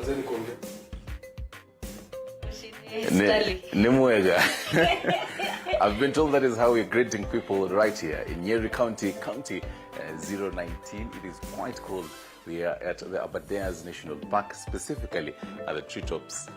I've been told that is how we're greeting people right here in Nyeri County, 019. It is quite cold. We are at the Aberdares National Park, specifically at the Treetops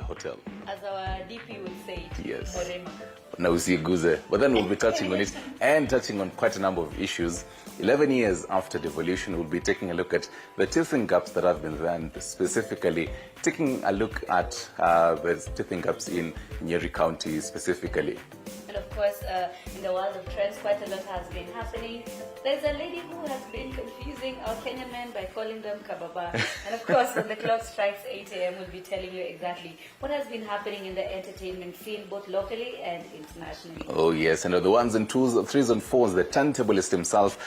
Hotel. As our DP would say it. Yes. Morema. Now we see Guze. But then we'll be touching on it and touching on quite a number of issues. 11 years after devolution, we'll be taking a look at the teething gaps that have been there, and specifically taking a look at the teething gaps in Nyeri County specifically. And of course, in the world of trends, quite a lot has been happening. There's a lady who has been confusing our Kenyan men by calling them kababa. And of course, when the clock strikes 8 a.m., we'll be telling you exactly what has been happening in the entertainment scene, both locally and internationally. Oh yes, and the ones and twos, threes and fours, the turntablist himself,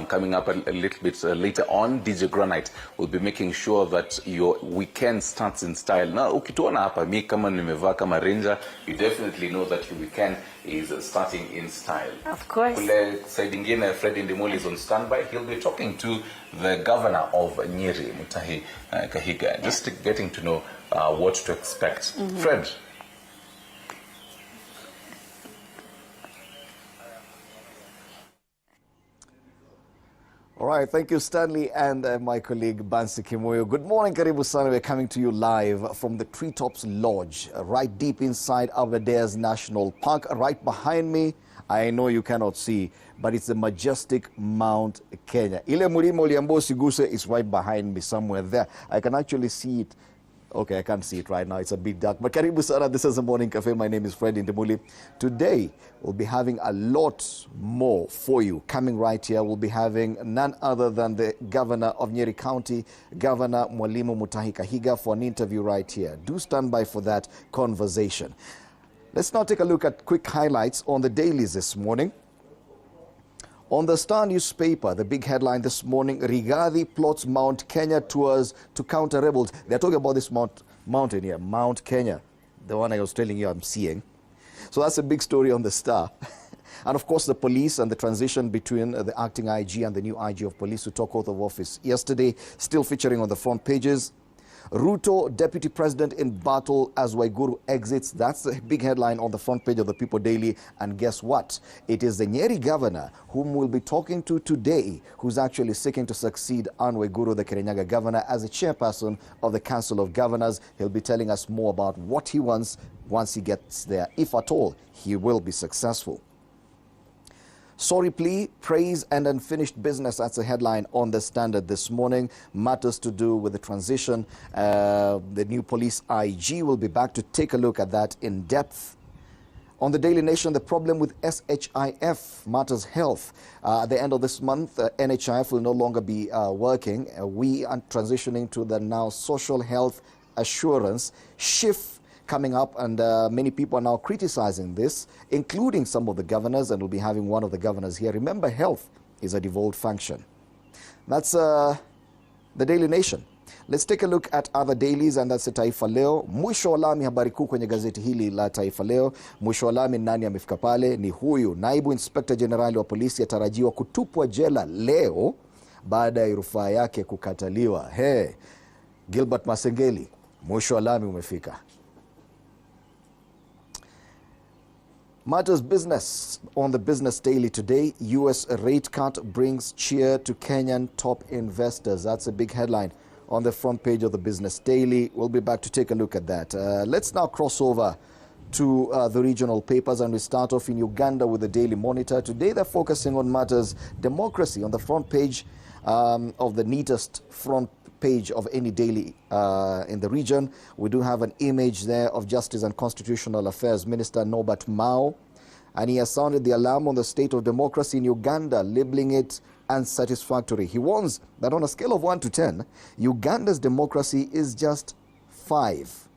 coming up a little bit later on. DJ Granite will be making sure that your weekend starts in style. Now, ukituona hapa mi kama nimevaa kama ranger, you definitely know that your weekend is starting in style. Of course. Kule side ingine, Fred Indimoli is on standby. He'll be talking to the governor of Nyeri, Mutahi Kahiga, just getting to know what to expect. Fred. All right, thank you, Stanley, and my colleague, Bansi Kimoyo. Good morning, Karibu Sana. We're coming to you live from the Treetops Lodge, right deep inside Aberdares National Park. Right behind me, I know you cannot see, but it's the majestic Mount Kenya. Ile Mlima Uliambosi Guse is right behind me somewhere there. I can actually see it. Okay, I can't see it right now. It's a bit dark. But Karibu Sana, this is the Morning Cafe. My name is Fred Indimuli. Today, we'll be having a lot more for you. Coming right here, we'll be having none other than the governor of Nyeri County, Governor Mwalimu Mutahi Kahiga, for an interview right here. Do stand by for that conversation. Let's now take a look at quick highlights on the dailies this morning. On the Star newspaper, the big headline this morning, Rigathi plots Mount Kenya tours to counter rebels. They're talking about this mountain here, Mount Kenya, the one I was telling you I'm seeing. So that's a big story on the Star. And of course, the police and the transition between the acting IG and the new IG of police who took oath of office yesterday, still featuring on the front pages. Ruto, deputy president in battle as Waiguru exits. That's the big headline on the front page of the People Daily. And guess what? It is the Nyeri governor whom we'll be talking to today, who's actually seeking to succeed Anne Waiguru, the Kirinyaga governor, as the chairperson of the Council of Governors. He'll be telling us more about what he wants once he gets there, if at all he will be successful. Sorry plea, praise and unfinished business. That's a headline on the Standard this morning. Matters to do with the transition. The new police IG will be back to take a look at that in depth. On the Daily Nation, the problem with SHIF matters health. At the end of this month, NHIF will no longer be working. We are transitioning to the now social health assurance SHIF coming up, and many people are now criticizing this, including some of the governors, and we'll be having one of the governors here. Remember, health is a devolved function. That's the Daily Nation. Let's take a look at other dailies, and that's the Taifa Leo. Mwisho wa lami, habari kuu kwenye gazeti hili la Taifa Leo. Mwisho wa lami, nani amefika pale? Ni huyu naibu inspekta jenerali wa polisi atarajiwa kutupwa jela leo baada ya rufaa yake kukataliwa. Gilbert Masengeli, mwisho wa lami umefika. Matters business on the Business Daily today. U.S. rate cut brings cheer to Kenyan top investors. That's a big headline on the front page of the Business Daily. We'll be back to take a look at that. Let's now cross over to the regional papers, and we start off in Uganda with the Daily Monitor. Today they're focusing on matters democracy on the front page of the neatest front page of any daily in the region. We do have an image there of Justice and Constitutional Affairs Minister Norbert Mao, and he has sounded the alarm on the state of democracy in Uganda, labeling it unsatisfactory. He warns that on a scale of 1 to 10, Uganda's democracy is just 5.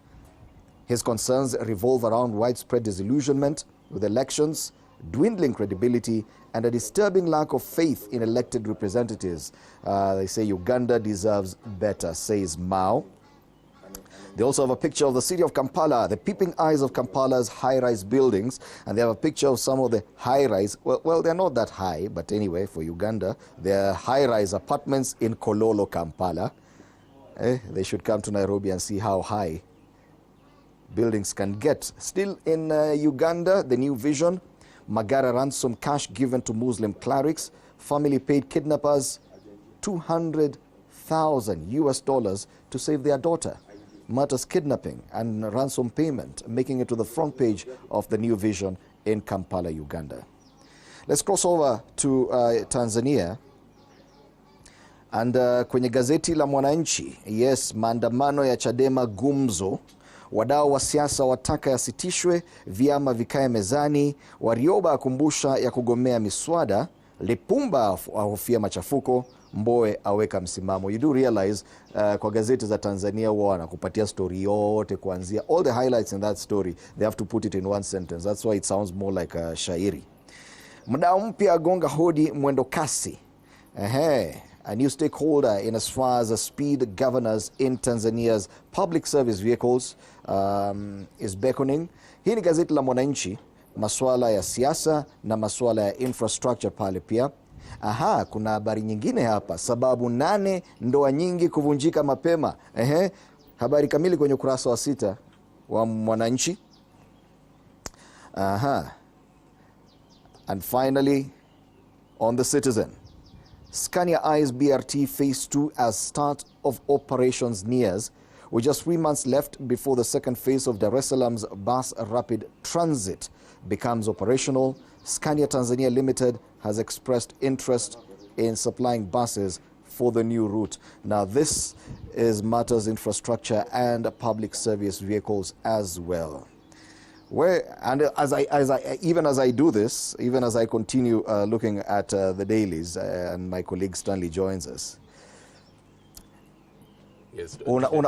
His concerns revolve around widespread disillusionment with elections, dwindling credibility, and a disturbing lack of faith in elected representatives. They say Uganda deserves better, says Mao. They also have a picture of the city of Kampala, the peeping eyes of Kampala's high-rise buildings, and they have a picture of some of the high-rise, well, they're not that high, but anyway, for Uganda, they're high-rise apartments in Kololo, Kampala. They should come to Nairobi and see how high buildings can get. Still in Uganda, the new vision, Magara ransom cash given to Muslim clerics. Family paid kidnappers $200,000 to save their daughter. Matters kidnapping and ransom payment, making it to the front page of the new vision in Kampala, Uganda. Let's cross over to Tanzania. And kwenye gazeti la Mwananchi, yes, maandamano ya Chadema gumzo. Wadau wa siasa wataka yasitishwe, vyama vikae mezani. Warioba akumbusha ya kugomea miswada. Lipumba ahofia machafuko. Mbowe aweka msimamo. You do realize kwa gazeti za Tanzania huwa wanakupatia story yote kuanzia. All the highlights in that story, they have to put it in one sentence. That's why it sounds more like a shairi. Mdau mpya agonga hodi mwendo kasi. A new stakeholder in as far as speed governors in Tanzania's public service vehicles is beckoning. Hii ni gazeti la Mwananchi, masuala ya siasa na masuala ya infrastructure pale pia. Kuna habari nyingine hapa, sababu 8 ndoa nyingi kuvunjika mapema. Habari kamili kwenye ukurasa wa 6 wa Mwananchi. And finally, on the Citizen, Scania eyes BRT Phase 2 as start of operations nears. With just 3 months left before the second phase of Dar es Salaam's bus rapid transit becomes operational, Scania Tanzania Limited has expressed interest in supplying buses for the new route. Now this is matters infrastructure and public service vehicles as well. And even as I do this, even as I continue looking at the dailies, and my colleague Stanley joins us. Yes.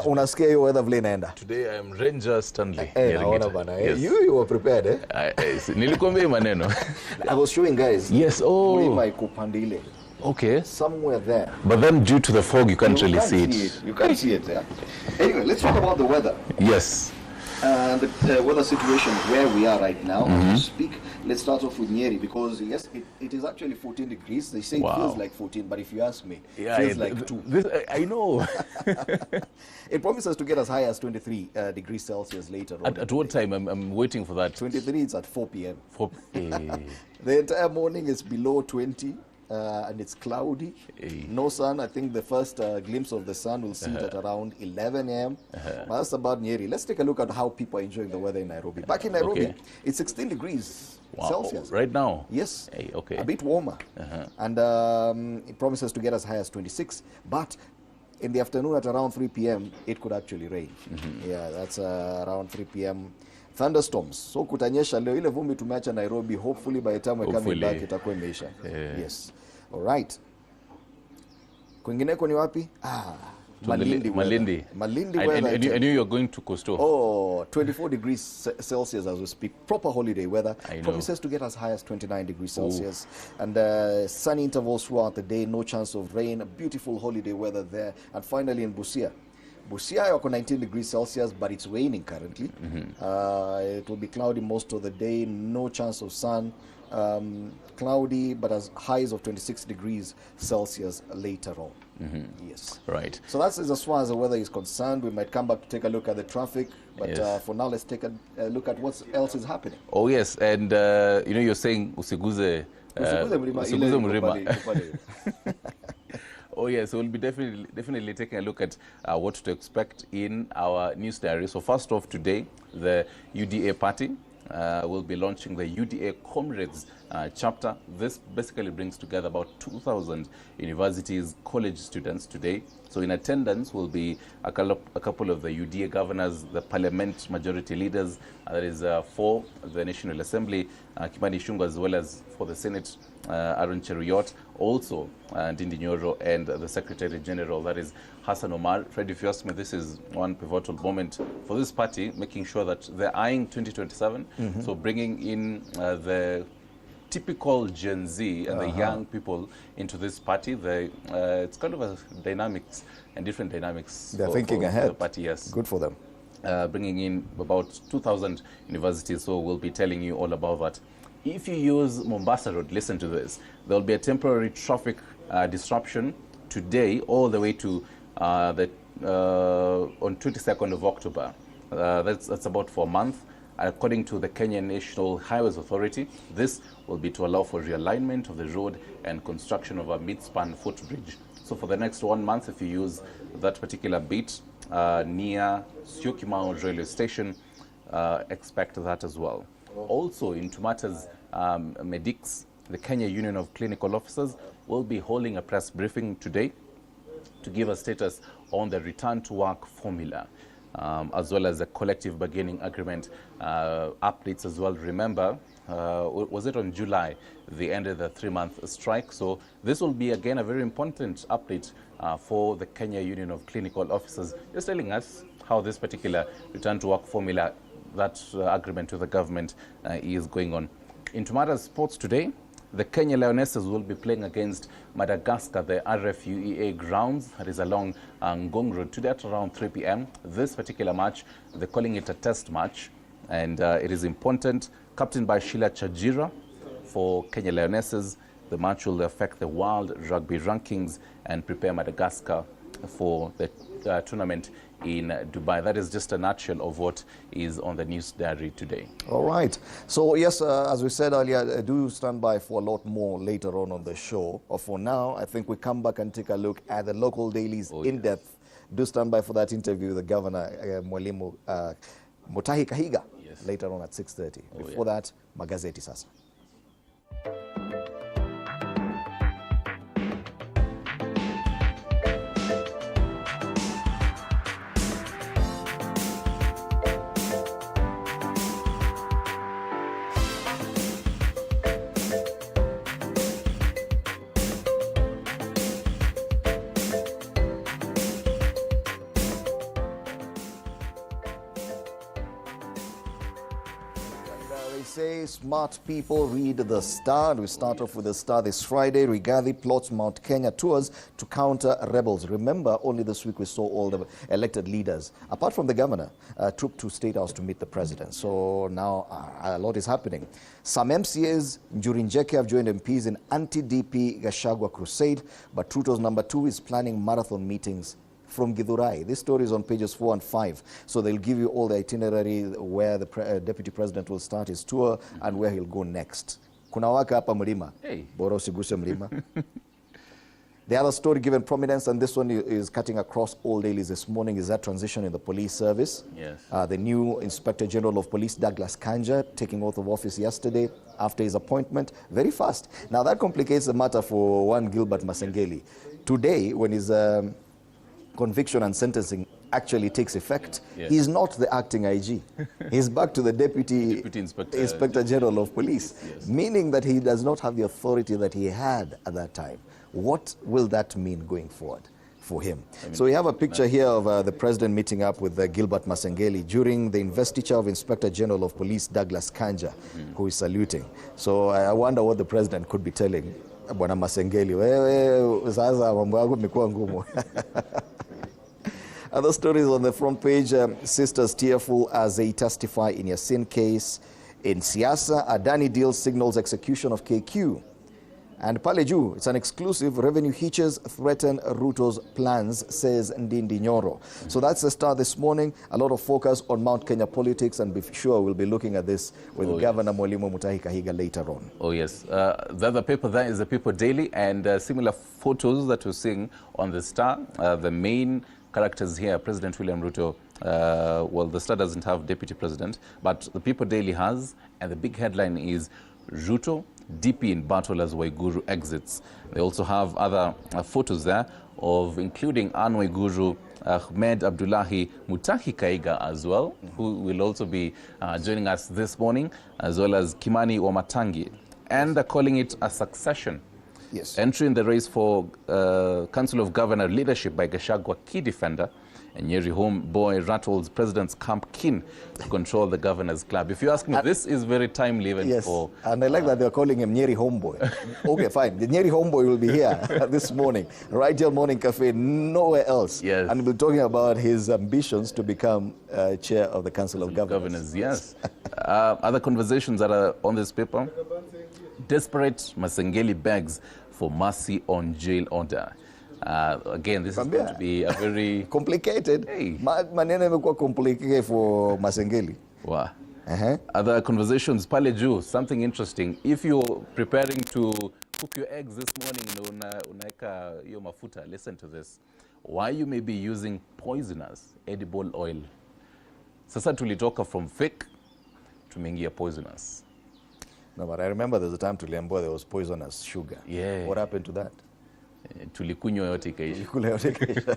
Unasikia hiyo weather vile inaenda? Today I am Ranger Stanley. Naona bana. Yes. You were prepared, eh? Nilikwambia maneno. I was showing guys. Yes. My kupandile. Okay. Somewhere there. But then due to the fog you can't really see it. You can't see it, yeah? Anyway, let's talk about the weather. Yes. The weather situation where we are right now, as we speak. Let's start off with Nyeri because yes, it is actually 14 degrees. They say it feels like 14, but if you ask me, it feels like 2. I know. It promises to get as high as 23 degrees Celsius later on. At what time? I'm waiting for that. 23, it's at 4 p.m. The The entire morning is below 20. And it's cloudy, no sun. I think the first glimpse of the sun will see it at around 11 a.m. But that's about Nyeri. Let's take a look at how people are enjoying the weather in Nairobi. Back in Nairobi, it's 16 degrees Celsius. Right now? Yes. Okay. A bit warmer. And it promises to get as high as 26. But in the afternoon at around 3 p.m., it could actually rain. Yeah, that's around 3 p.m. Thunderstorms. So kutanyesha leo, ile vumbi tumeacha Nairobi. Hopefully by the time we come back itakuwa imeisha. Yes. All right. Kwingineko ni wapi? Malindi. Malindi weather. I knew you were going to Coastal. 24 degrees Celsius as we speak. Proper holiday weather. I know. Promises to get as high as 29 degrees Celsius. And sunny intervals throughout the day. No chance of rain. A beautiful holiday weather there. And finally in Busia. Busia yako 19 degrees Celsius, but it's raining currently. It will be cloudy most of the day. No chance of sun. Cloudy, but as highs of 26 degrees Celsius later on. Yes. Right. So that's as far as the weather is concerned. We might come back to take a look at the traffic, but for now, let's take a look at what else is happening. Oh yes, and you're saying usiguze mlima. Oh yes, so we'll be definitely taking a look at what to expect in our news diary. So first off today, the UDA party will be launching the UDA Comrades chapter. This basically brings together about 2,000 universities, college students today. So in attendance will be a couple of the UDA governors, the parliament majority leaders, that is for the National Assembly, Kimani Ichung'wah, as well as for the Senate, Aaron Cheruiyot, also Ndindi Nyoro, and the Secretary General, that is Hassan Omar. Fred, if you ask me, this is one pivotal moment for this party, making sure that they're eyeing 2027, so bringing in the typical Gen Z and the young people into this party. It's kind of a dynamics and different dynamics. They're thinking ahead. The party, yes. Good for them. Bringing in about 2,000 universities, so we'll be telling you all about that. If you use Mombasa Road, listen to this. There'll be a temporary traffic disruption today all the way to the on 22nd of October. That's about for a month. According to the Kenyan National Highways Authority, this will be to allow for realignment of the road and construction of a mid-span footbridge. So for the next 1 month, if you use that particular bit near Syokimau railway station, expect that as well. Also, in Tumata's Medics, the Kenya Union of Clinical Officers will be holding a press briefing today to give a status on the return to work formula, as well as the collective bargaining agreement updates as well. Remember, was it on July they ended the 3-month strike? So this will be again a very important update for the Kenya Union of Clinical Officers, just telling us how this particular return to work formula, that agreement with the government is going on. In Tumata's sports today, the Kenya Lionesses will be playing against Madagascar, the RFUEA grounds. That is along Ngong Road today at around 3 p.m. This particular match, they're calling it a test match, and it is important. Captained by Sheila Chajira for Kenya Lionesses, the match will affect the world rugby rankings and prepare Madagascar for the tournament in Dubai. That is just a nutshell of what is on the news diary today. All right. So yes, as we said earlier, do stand by for a lot more later on the show. Or for now, I think we come back and take a look at the local dailies in depth. Do stand by for that interview with the Governor, Mwalimu Mutahi Kahiga, later on at 6:30. Before that, magazeti sasa. Say smart people read the Star, and we start off with the Star this Friday. Rigathi plots Mount Kenya tours to counter rebels. Remember, only this week we saw all the elected leaders, apart from the governor, trooped to State House to meet the president. So now a lot is happening. Some MCAs, Njuri Njeke, have joined MPs in anti-DP Gachagua crusade, but Ruto's #2 is planning marathon meetings from Githurai. This story is on pages 4 and 5. So they'll give you all the itinerary where the deputy president will start his tour and where he'll go next. Kuna waka hapa mlima. Bora usiguse mlima. The other story given prominence, and this one is cutting across all dailies this morning, is that transition in the police service. Yes. The new Inspector General of Police, Douglas Kanja, taking oath of office yesterday after his appointment. Very fast. Now that complicates the matter for one Gilbert Masengeli. Today, when his conviction and sentencing actually takes effect, he's not the acting IG. He's back to the Deputy Inspector General of Police, meaning that he does not have the authority that he had at that time. What will that mean going forward for him? So we have a picture here of the president meeting up with Gilbert Masengeli during the investiture of Inspector General of Police Douglas Kanja, who is saluting. So I wonder what the president could be telling Bwana Masengeli. Sasa mambo yako imekuwa ngumu. Other stories on the front page, sisters tearful as they testify in Yasin case. In Siasa, Adani deal signals execution of KQ. And pale juu, it's an exclusive. Revenue hitches threaten Ruto's plans, says Ndindi Nyoro. So that's the Star this morning. A lot of focus on Mount Kenya politics, and be sure we'll be looking at this with Governor Mwalimu Mutahi Kahiga later on. Oh yes, the other paper there is the People Daily, and similar photos that we're seeing on the Star. The main characters here, President William Ruto. Well, the Star doesn't have deputy president, but the People Daily has, and the big headline is Ruto, DP in battle as Waiguru exits. They also have other photos there of including Anne Waiguru, Ahmed Abdullahi, Mutahi Kahiga as well, who will also be joining us this morning, as well as Kimani Wamatangi. And they're calling it a succession. Yes. Entry in the race for Council of Governor leadership by Gachagua, key defender. And Nyeri homeboy rattles president's camp keen to control the governor's club. If you ask me, this is very timely even for... And I like that they're calling him Nyeri homeboy. Okay, fine. The Nyeri homeboy will be here this morning, right here Morning Cafe, nowhere else. Yes. And we'll be talking about his ambitions to become chair of the Council of Governors. Yes. Other conversations that are on this paper. Desperate, Masengeli begs for mercy on jail order. Again, this is going to be a very... complicated. Hey. Maneno imekuwa complicated for Masengeli. Wow. Other conversations, pale juu, something interesting. If you're preparing to cook your eggs this morning, unaeka hiyo mafuta, listen to this. Why you may be using poisonous edible oil. Sasa tulitoka from fake, tumeingia poisonous. No, but I remember there's a time tuliambiwa there was poisonous sugar. Yeah. What happened to that? Tulikunywa yote ikaisha. Kule yote ikaisha.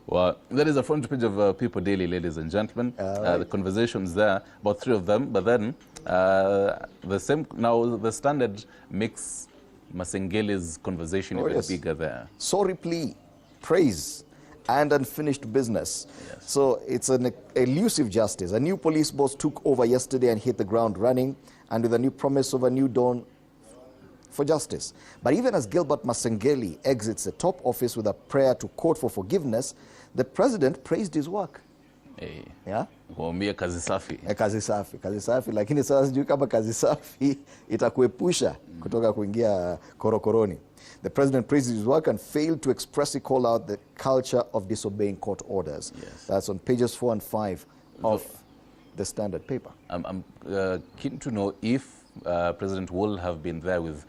Well, that is the front page of People Daily, ladies and gentlemen. Right. The conversations there, about 3 of them, but then the same, now the Standard makes Masengeli's conversation even bigger there. Sorry plea, praise, and unfinished business. Yes. So it's an elusive justice. A new police boss took over yesterday and hit the ground running, and with a new promise of a new dawn for justice. But even as Gilbert Masengeli exits the top office with a prayer to court for forgiveness, the president praised his work. Hey. Yeah? Kuambia kazi safi. Kazi safi, lakini sasa sijui kama kazi safi itakuepusha kutoka kuingia korokoroni. The president praised his work and failed to expressly call out the culture of disobeying court orders. Yes. That's on pages 4 and 5 of the Standard paper. I'm keen to know if President will have been there with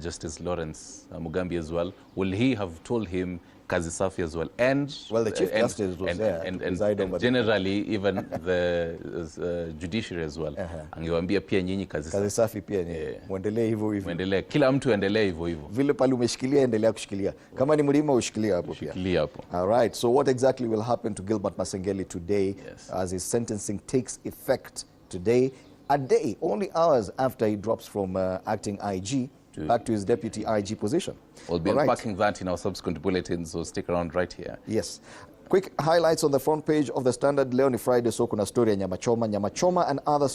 Justice Lawrence Mugambi as well. Will he have told him kazi safi as well? And well, the Chief Justice was there. And generally, even the judiciary as well. Angewambia pia nyinyi kazi safi pia ni muendelee hivyo hivyo. Muendelee, kila mtu endelee hivyo hivyo. Vile pale umeshikilia endelea kushikilia. Kama ni mlima ushikilia hapo pia. Shikilia hapo. All right. So what exactly will happen to Gilbert Masengeli today as his sentencing takes effect today? A day, only hours after he drops from acting IG back to his deputy IG position. We'll be unpacking that in our subsequent bulletins, so stick around right here. Yes. Quick highlights on the front page of the Standard. Leo ni Friday, so kuna story ya nyama choma. Nyama choma and other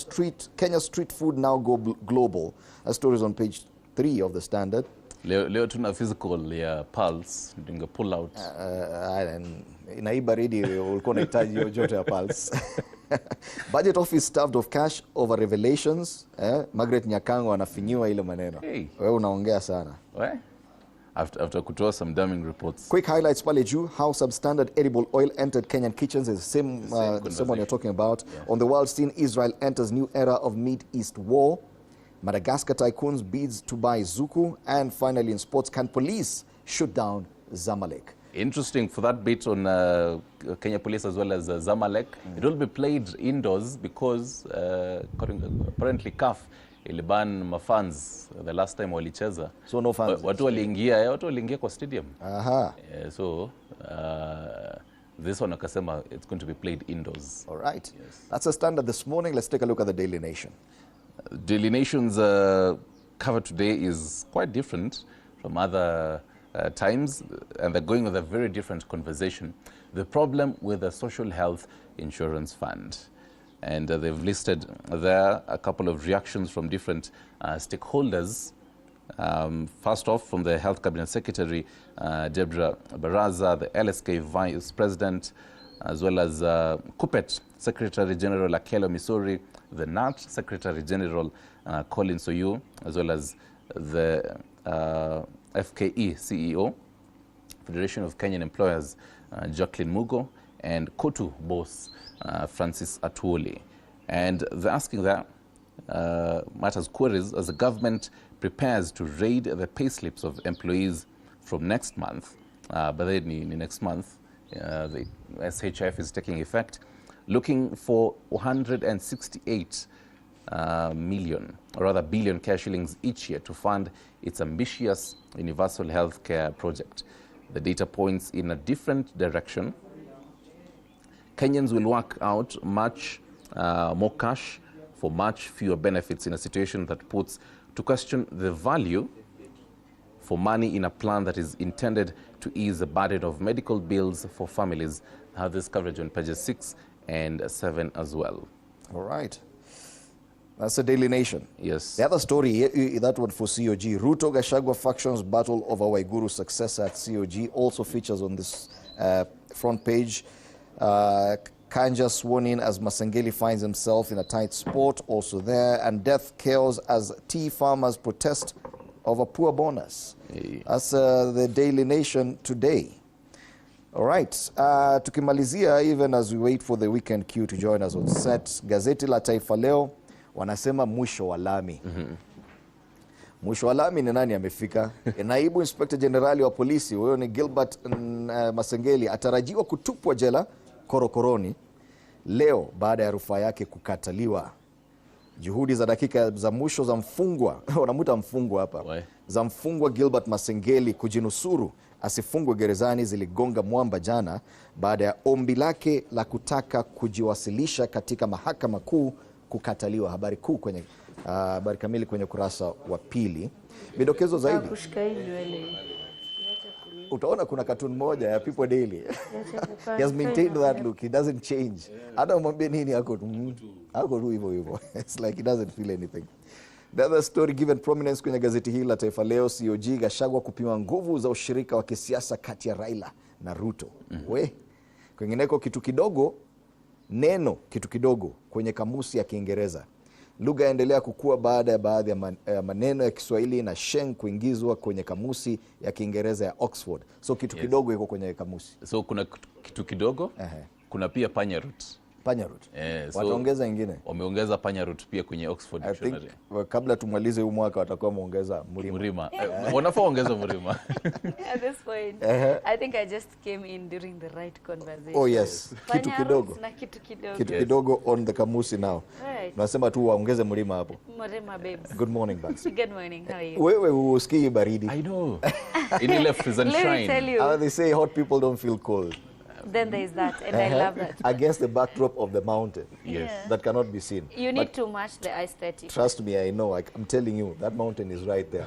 Kenya street food now go global. A story is on page 3 of the Standard. Leo tuna physical ya pulse, doing a pull out. Inaiba ready, ulikuwa unahitaji hiyo joto ya pulse. Budget office starved of cash over revelations. Margaret Nyakango anafinyiwa ile maneno. Hey. Wewe unaongea sana. After kutoa some damning reports. Quick highlights pale juu, how substandard edible oil entered Kenyan kitchens is the same one you're talking about. Yeah. On the world scene, Israel enters new era of Mid-East war. Madagascar tycoons bids to buy Zuku. And finally in sports, can police shoot down Zamalek? Interesting for that bit on Kenya Police as well as Zamalek. It will be played indoors because apparently CAF iliban mafans the last time walicheza. So no fans. Watu waliingia kwa stadium. Aha. So this one akasema it's going to be played indoors. All right. Yes. That's a Standard this morning. Let's take a look at the Daily Nation. Daily Nation's cover today is quite different from other times, and they're going with a very different conversation. The problem with the Social Health Insurance Fund. And they've listed there a couple of reactions from different stakeholders. First off, from the Health Cabinet Secretary, Deborah Baraza, the LSK Vice President, as well as KUPPET Secretary General Akelo Misori, the NAT Secretary General Colin Soyu, as well as the FKE CEO, Federation of Kenyan Employers, Jacqueline Mugo, and KOTU boss, Francis Atuoli. And they're asking that matters queries as the government prepares to raid the payslips of employees from next month. But then in next month, the SHF is taking effect, looking for 168 million, or rather billion cash shillings each year to fund its ambitious universal health care project. The data points in a different direction. Kenyans will work out much more cash for much fewer benefits in a situation that puts to question the value for money in a plan that is intended to ease the burden of medical bills for families. I have this coverage on pages 6 and 7 as well. All right. That's the Daily Nation. Yes. The other story, that one for COG. Ruto Gachagua factions battle over Waiguru's successor at COG also features on this front page. Kanja sworn in as Masengeli finds himself in a tight spot, also there. And death chaos as tea farmers protest of a poor bonus. That's the Daily Nation today. All right, tukimalizia, even as we wait for the weekend queue to join us on set, gazeti la Taifa Leo wanasema mwisho wa lami. Mwisho wa lami ni nani amefika? Naibu Inspector Generali wa polisi, huyo ni Gilbert Masengeli, atarajiwa kutupwa jela korokoroni leo baada ya rufaa yake kukataliwa. Juhudi za dakika za mwisho za mfungwa, wanamuita mfungwa hapa, za mfungwa Gilbert Masengeli kujinusuru asifungwe gerezani ziligonga mwamba jana baada ya ombi lake la kutaka kujiwasilisha katika mahakama kuu kukataliwa. Habari kuu kwenye habari kamili kwenye kurasa wa pili. Vidokezo zaidi. Utaona kuna cartoon moja ya People Daily. He has maintained that look. He doesn't change. Hata umwambie nini ako tu hivyo hivyo. It's like he doesn't feel anything. The other story given prominence kwenye gazeti hili la Taifa Leo, COG Gachagua kupima nguvu za ushirika wa kisiasa kati ya Raila na Ruto. Kwingineko kitu kidogo, neno kitu kidogo kwenye kamusi ya Kiingereza. Lugha yaendelea kukua baada ya baadhi ya maneno ya Kiswahili na Sheng kuingizwa kwenye kamusi ya Kiingereza ya Oxford. So kitu kidogo iko kwenye kamusi. So kuna kitu kidogo, kuna pia panya root. Panya root. Wataongeza ingine. Wameongeza panya root pia kwenye Oxford Dictionary. Kabla tumalize huu mwaka watakuwa wameongeza mlima. Wanafaa ongeza mlima. At this point, I think I just came in during the right conversation. Oh yes, kitu kidogo. Kitu kidogo on the kamusi now. Right. Nasema tu waongeze mlima hapo. Mlima babes. Good morning, Banks. Good morning, how are you? Wewe usikii baridi. I know. Ini left is unshine. Let me tell you. They say hot people don't feel cold. Then there is that, and I love that. Against the backdrop of the mountain. Yes. That cannot be seen. You need to match the aesthetic. Trust me, I know. I'm telling you, that mountain is right there.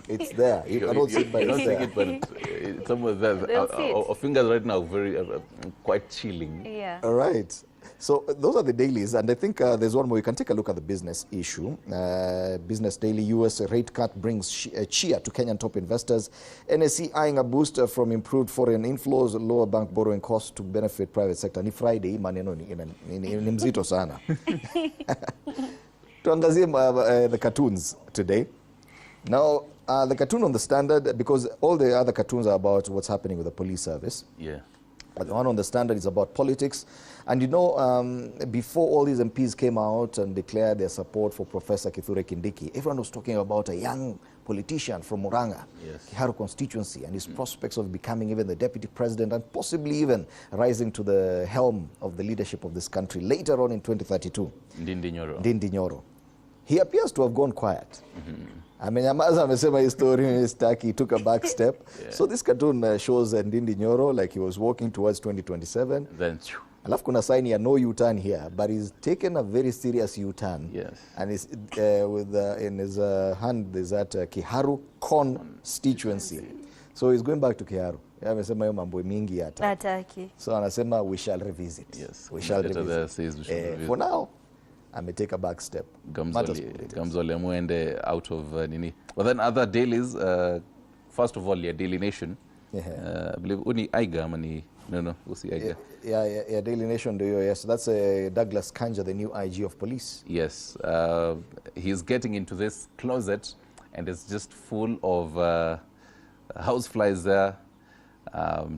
It's there. You cannot see it by yourself. But some of our fingers right now very quite chilling. Yeah. All right. So those are the dailies, and I think there's one more. You can take a look at the business issue. Business Daily, U.S. rate cut brings cheer to Kenyan top investors. NSE eyeing a boost from improved foreign inflows, lower bank borrowing costs to benefit private sector. Ni Friday, maneno ni mzito sana. Tuangazie the cartoons today. Now, the cartoon on the Standard, because all the other cartoons are about what's happening with the police service. Yeah. But the one on the Standard is about politics. And you know, before all these MPs came out and declared their support for Professor Kithure Kindiki, everyone was talking about a young politician from Muranga, Kiharu constituency, and his prospects of becoming even the deputy president and possibly even rising to the helm of the leadership of this country later on in 2032. Ndindi Nyoro. He appears to have gone quiet. Amenyamaza, amesema his story, he took a back step. So this cartoon shows Ndindi Nyoro like he was walking towards 2027. Then, Alafu kuna sign ya no U-turn here, but he's taken a very serious U-turn. Yes. And he's, with in his hand there's that Kiharu constituency. So he's going back to Kiharu. Amesema hiyo mambo mingi hata. Hataki. So anasema we shall revisit. Yes. We shall revisit. For now, I may take a back step. Gamzole muende out of nini. But then other dailies, first of all, your Daily Nation. I believe uni Aiga mani no usi Aiga. Yeah, Daily Nation do yes. That's Douglas Kanja, the new IG of police. Yes, he's getting into this closet, and it's just full of houseflies there,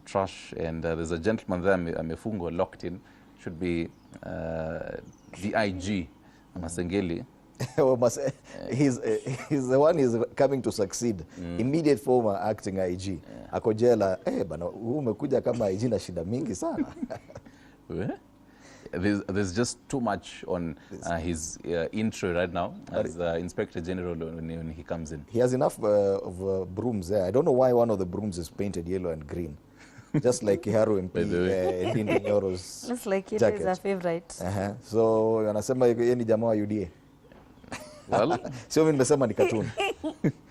trash, and there's a gentleman there, amefungo, locked in. Should be the IG, Masengeli. He's the one is coming to succeed. Immediate former acting IG. Ako jela, bana umekuja kama IG na shida mingi sana. There's just too much on his intro right now as Inspector General when he comes in. He has enough of brooms there. I don't know why one of the brooms is painted yellow and green. Just like Kiharu MP Ndindi Nyoro's jacket. Looks like it is a favorite. So anasema yeye ni jamaa wa UDA. Well, so mimi nimesema ni cartoon.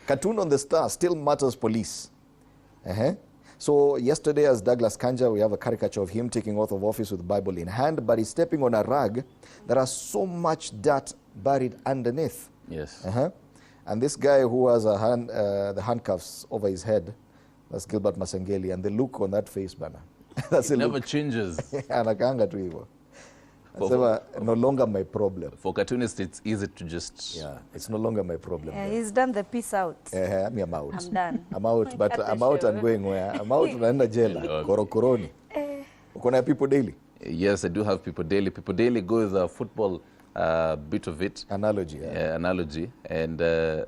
Cartoon on the Star, still matters police. So yesterday as Douglas Kanja, we have a caricature of him taking oath of office with the Bible in hand, but he's stepping on a rug. There are so much dirt buried underneath. Yes. And this guy who has the handcuffs over his head, that's Gilbert Masengeli, and the look on that face, bana. That's it never changes. Anakaanga tu hivyo. no longer my problem. For cartoonists, it's easy to just... Yeah, it's no longer my problem. Yeah, he's done the peace out. I'm out. I'm done. I'm out, but I'm out and going where? I'm out naenda jela, korokoroni. Uko na people daily? Yes, I do have people daily. People daily go with a football bit of it. Analogy. Analogy. And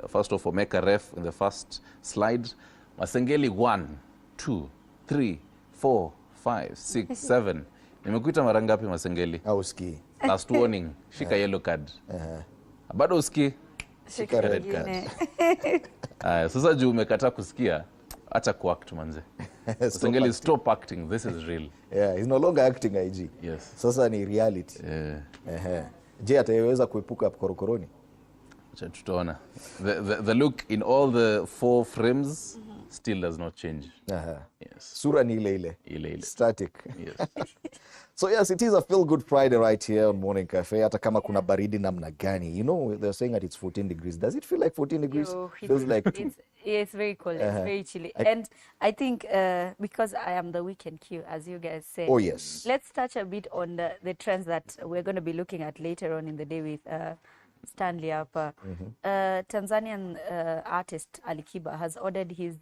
first of all, make a ref in the first slide. Masengeli 1, 2, 3, 4, 5, 6, 7. Nimekuita mara ngapi Masengeli? Uski. Last warning, shika yellow card. Bado uski? Shika red card. Sasa juu umekataa kusikia, acha kuact manze. Masengeli, stop acting. This is real. Yeah, he's no longer acting IG. Yes. Sasa ni reality. Je, ataweza kuepuka korokoroni? Tutaona. The look in all the 4 frames still does not change. Yes. Sura ni ile ile. Ile ile. Static. Yes. So yes, it is a feel good Friday right here on Morning Cafe. Hata kama kuna baridi namna gani. You know, they're saying that it's 14 degrees. Does it feel like 14 degrees? Feels like it's very cold. It's very chilly. And I think because I am the weekend queue, as you guys say. Oh, yes. Let's touch a bit on the trends that we're going to be looking at later on in the day with Stanley Upper. Tanzanian artist Ali Kiba has ordered his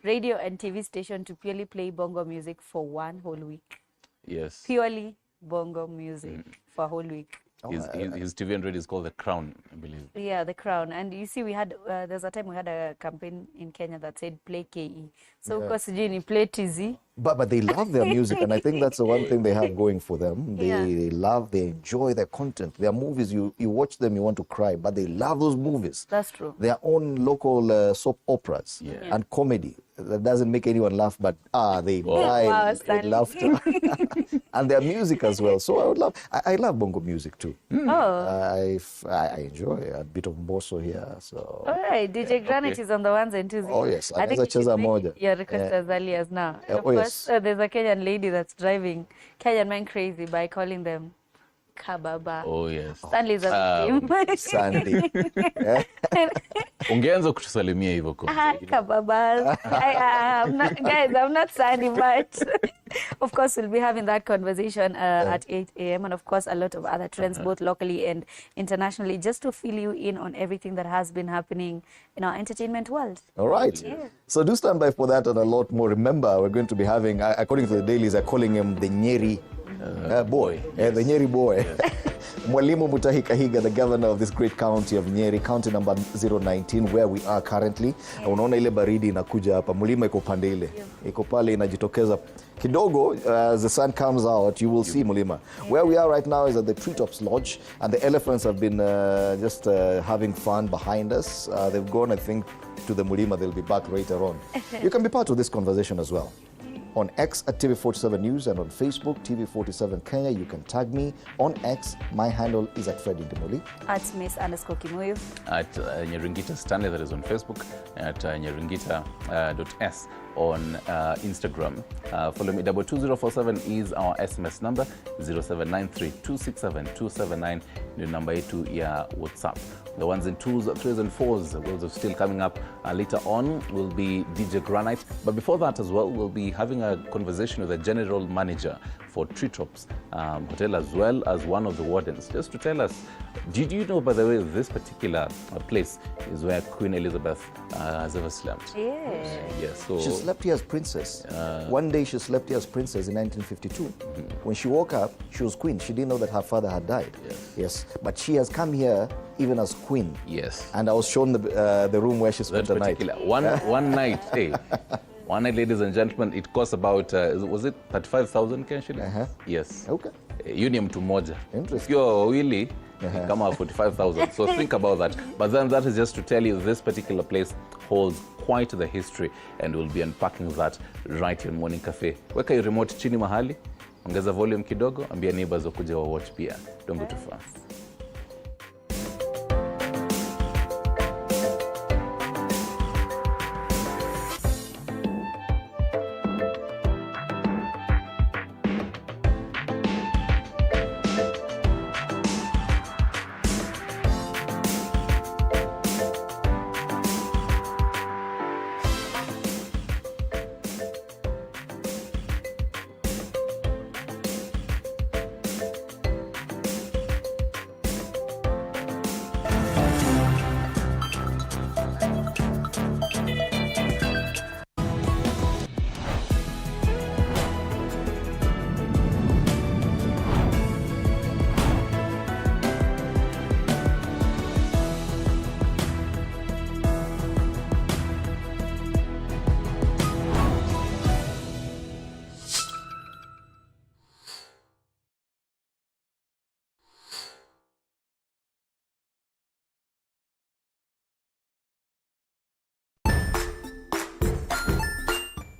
radio and TV station to purely play bongo music for one whole week. Yes. Purely bongo music for a whole week. His TV and radio is called The Crown, I believe. Yeah, The Crown. And you see, we had there's a time we had a campaign in Kenya that said play KE. So of course, Gini, play TZ. But they love their music, and I think that's the one thing they have going for them. They love, they enjoy their content. Their movies, you watch them, you want to cry, but they love those movies. That's true. Their own local soap operas and comedy. That doesn't make anyone laugh, but they die in laughter. And their music as well. So I would love, I love bongo music too. I enjoy a bit of bosso here. So. All right, DJ Granite is on the ones and twos. Oh yes, I think your request as early as now. Of course, yes. there's a Kenyan lady that's driving Kenyan men crazy by calling them kababa. Oh yes. Stanley's a team. Sandy. Ungeanza kutusalimia hivyo kwa. Kababas. Guys, I'm not Sandy, but of course we'll be having that conversation at 8 a.m. and of course a lot of other trends both locally and internationally just to fill you in on everything that has been happening in our entertainment world. All right. Yeah. So do stand by for that and a lot more. Remember, we're going to be having, according to the dailies, they're calling him the Nyeri boy. Yes. The Nyeri boy. Mwalimu Mutahi Kahiga, the governor of this great county of Nyeri, county number 019, where we are currently. Unaona ile baridi inakuja hapa, mlima iko pande ile. Iko pale inajitokeza kidogo. As the sun comes out, you will see mlima. Where we are right now is at the Treetops Lodge, and the elephants have been just having fun behind us. They've gone, I think, to the Mulima. They'll be back later on. You can be part of this conversation as well. On X at TV47 News and on Facebook, TV47 Kenya. You can tag me on X. My handle is at Freddy Demoli. At Miss_Kimuyu. At Nyeringita Stanley, that is on Facebook. At Nyeringita.s on Instagram. Follow me. 22047 is our SMS number. 0793267279 the number yetu ya WhatsApp. The ones and twos, threes and fours, those are still coming up later on will be DJ Granite. But before that as well, we'll be having a conversation with the general manager for Treetops Hotel as well as one of the wardens, just to tell us, did you know, by the way, this particular place is where Queen Elizabeth has ever slept? Yes. So she slept here as princess. One day she slept here as princess in 1952. When she woke up, she was queen. She didn't know that her father had died. Yes. But she has come here even as queen. Yes. And I was shown the room where she spent the night. One night, hey. One night, ladies and gentlemen, it cost about, was it 35,000 Kenyan shillings? Yes. Okay. You ni mtu moja. Interesting. Ukiwa wawili, kama 45,000. So think about that. But then that is just to tell you this particular place holds quite the history, and we'll be unpacking that right here in Morning Cafe. Weka your remote chini mahali, ongeza volume kidogo, ambia neighbors wakuje wa watch pia. Don't go too far.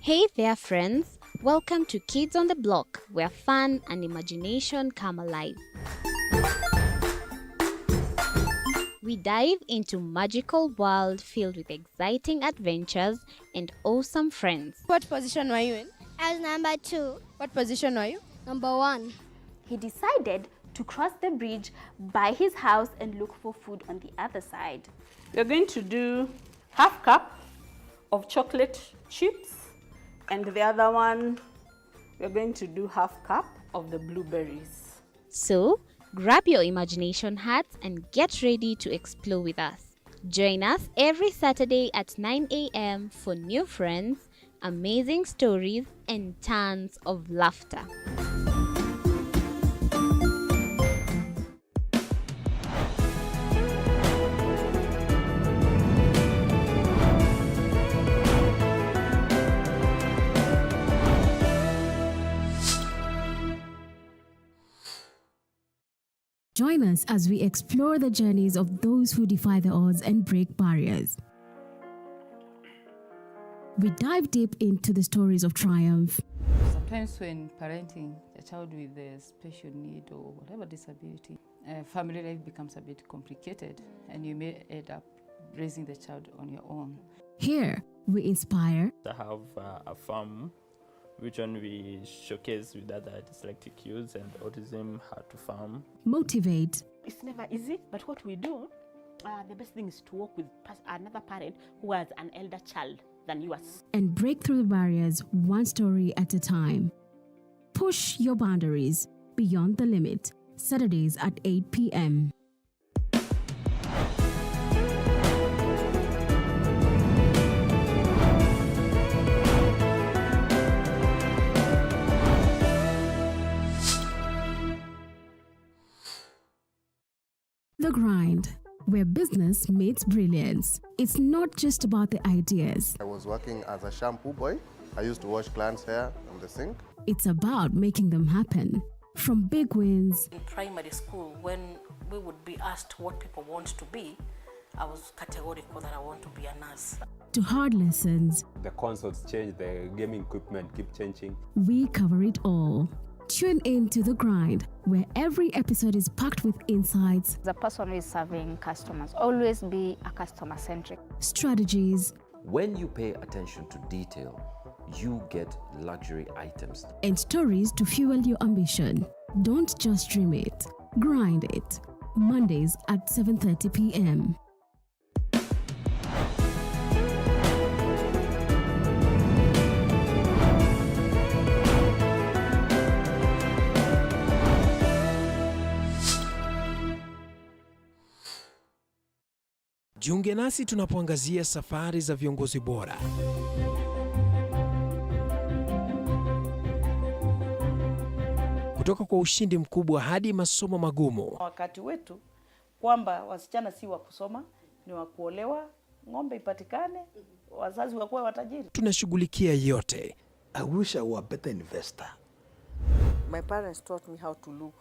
Hey there, friends. Welcome to Kids on the Block, where fun and imagination come alive. We dive into magical world filled with exciting adventures and awesome friends. What position were you in? I was number 2. What position were you? Number 1. He decided to cross the bridge by his house and look for food on the other side. You're going to do half cup of chocolate chips, and the other one, we're going to do half cup of the blueberries. So, grab your imagination hats and get ready to explore with us. Join us every Saturday at 9 a.m. for new friends, amazing stories, and tons of laughter. Join us as we explore the journeys of those who defy the odds and break barriers. We dive deep into the stories of triumph. Sometimes when parenting a child with a special need or whatever disability, family life becomes a bit complicated and you may end up raising the child on your own. Here, we inspire. I have a farm which one we showcase with other dyslexic youths and autism how to farm. Motivate. It's never easy, but what we do, the best thing is to work with another parent who has an elder child than yours. And break through the barriers one story at a time. Push your boundaries beyond the limit. Saturdays at 8 p.m. The Grind, where business meets brilliance. It's not just about the ideas. I was working as a shampoo boy. I used to wash clients' hair on the sink. It's about making them happen. From big wins. In primary school, when we would be asked what people want to be, I was categorical that I want to be a nurse. To hard lessons. The consoles change, the gaming equipment keep changing. We cover it all. Tune in to The Grind, where every episode is packed with insights. The person who is serving customers, always be a customer-centric. Strategies. When you pay attention to detail, you get luxury items. And stories to fuel your ambition. Don't just dream it, grind it. Mondays at 7:30 p.m. Jiunge nasi tunapoangazia safari za viongozi bora. Kutoka kwa ushindi mkubwa hadi masomo magumu. Wakati wetu kwamba wasichana si wa kusoma, ni wa kuolewa, ng'ombe ipatikane, wazazi wakuwe watajiri. Tunashughulikia yote. I wish I were a better investor. My parents taught me how to look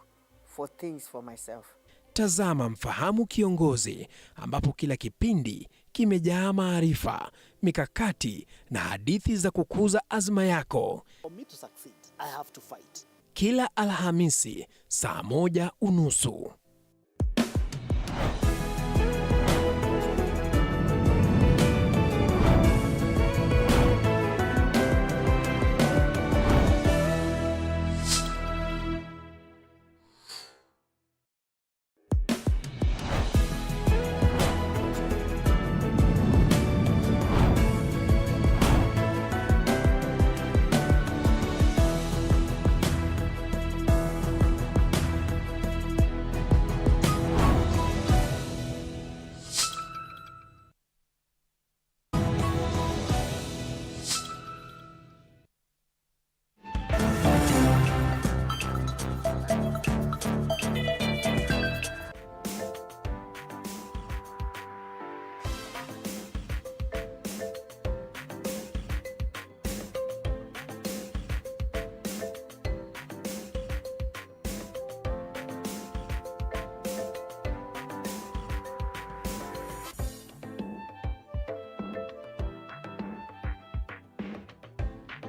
for things for myself. Tazama Mfahamu Kiongozi, ambapo kila kipindi kimejaa maarifa, mikakati na hadithi za kukuza azma yako. For me to succeed, I have to fight. Kila Alhamisi saa 1:30.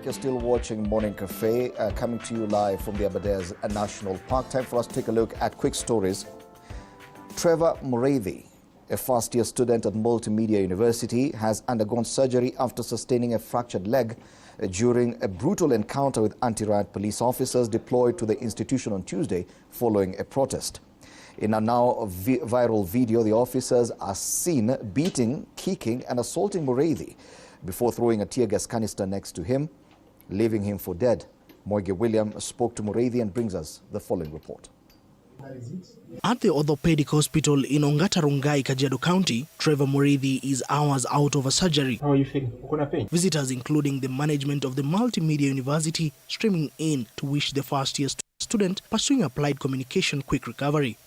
You're still watching Morning Cafe, coming to you live from the Aberdares National Park. Time for us to take a look at quick stories. Trevor Mureithi, a first-year student at Multimedia University, has undergone surgery after sustaining a fractured leg during a brutal encounter with anti-riot police officers deployed to the institution on Tuesday following a protest. In a now viral video, the officers are seen beating, kicking and assaulting Mureithi before throwing a tear gas canister next to him, leaving him for dead. Moige William spoke to Mureithi and brings us the following report. At the orthopedic hospital in Ongata-Rongai, Kajiado County, Trevor Mureithi is hours out of a surgery. How are you feeling? Pain? Visitors, including the management of the Multimedia University, streaming in to wish the first-year student pursuing applied communication quick recovery.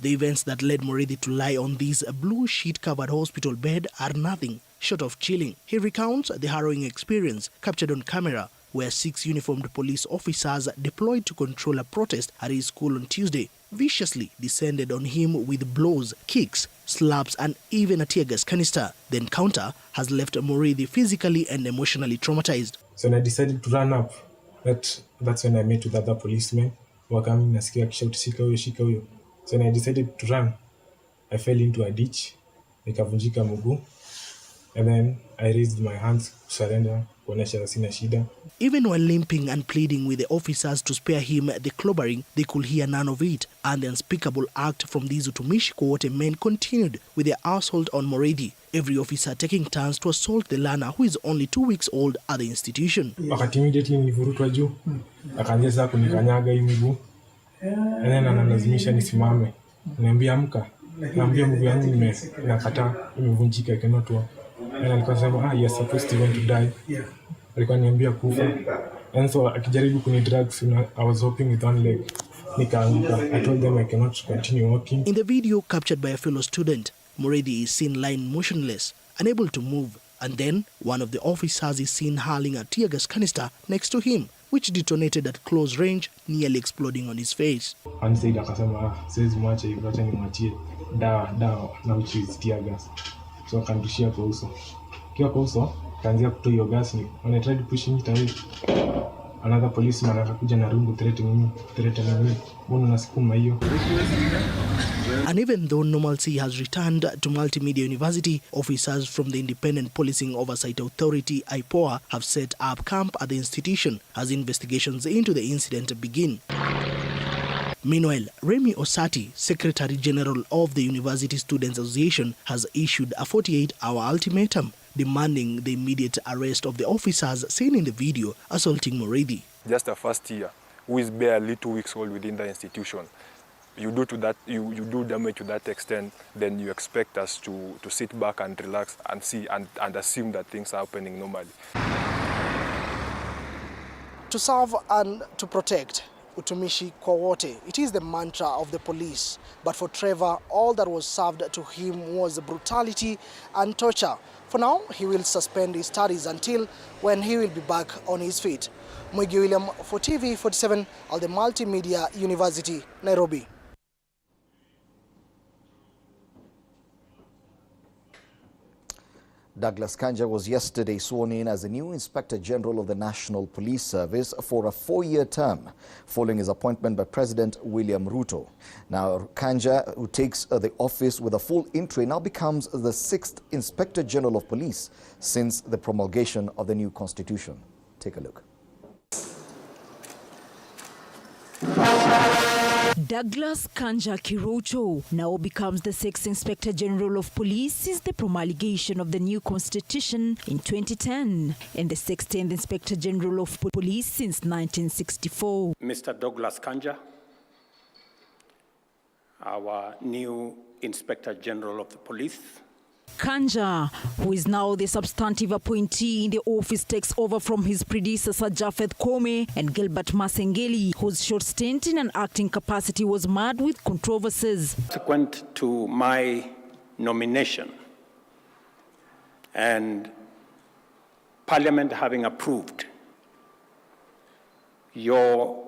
The events that led Mureithi to lie on this blue sheet-covered hospital bed are nothing short of chilling. He recounts the harrowing experience captured on camera, where 6 uniformed police officers deployed to control a protest at his school on Tuesday viciously descended on him with blows, kicks, slaps and even a tear gas canister. The encounter has left Mureithi physically and emotionally traumatized. So when I decided to run up, that's when I met with other policemen who were coming and shouting, "Shika huyo, shika huyo." So when I decided to run, I fell into a ditch, nikavunjika mguu, and then I raised my hands to surrender. Even while limping and pleading with the officers to spare him the clobbering, they could hear none of it, and the unspeakable act from these Utumishi Kowote men continued with their assault on Mureithi, every officer taking turns to assault the learner who is only 2 weeks old at the institution. Wakati immediately nilivurutwa juu, akaanza kunikanyaga hii miguu, and then analazimisha nisimame. Niambia amka, naambia mguu yangu inakataa, imevunjika, I cannot walk. And alikuwa sema, you're supposed to want to die. Alikuwa niambia kufa. And so akijaribu kunidrug, I was hoping with one leg. Nikaanguka. I told them I cannot continue walking. In the video captured by a fellow student, Mureithi is seen lying motionless, unable to move, and then one of the officers is seen hurling a tear gas canister next to him, which detonated at close range, nearly exploding on his face. And said akasema, siwezi mwache hivyo, acha nimwachie dawa na which is tear gas. So akanrushia kwa uso. Kiwa kwa uso, kaanzia kutoa hiyo gas. When I tried pushing it away, another policeman akakuja na rungu threatening me. Mbona nasukuma hiyo? And even though normalcy has returned to Multimedia University, officers from the Independent Policing Oversight Authority, IPOA, have set up camp at the institution as investigations into the incident begin. Meanwhile, Remi Osati, Secretary General of the University Students Association, has issued a 48-hour ultimatum demanding the immediate arrest of the officers seen in the video assaulting Mureithi. Just a first year who is barely 2 weeks old within the institution. You do damage to that extent, then you expect us to sit back and relax and see and assume that things are happening normally. To serve and to protect, Utumishi Kowote. It is the mantra of the police. But for Trevor, all that was served to him was brutality and torture. For now, he will suspend his studies until when he will be back on his feet. Moige William for TV47 at the Multimedia University, Nairobi. Douglas Kanja was yesterday sworn in as the new Inspector General of the National Police Service for a 4-year term, following his appointment by President William Ruto. Now, Kanja, who takes the office with a full intray, now becomes the 6th Inspector General of Police since the promulgation of the new constitution. Take a look. Douglas Kanja Kirucho now becomes the 6th Inspector General of Police since the promulgation of the new constitution in 2010 and the 16th Inspector General of Police since 1964. Mr. Douglas Kanja, our new Inspector General of the Police. Kanja, who is now the substantive appointee in the office, takes over from his predecessor Japheth Kome and Gilbert Masengeli, whose short stint in an acting capacity was marred with controversies. Subsequent to my nomination and Parliament having approved your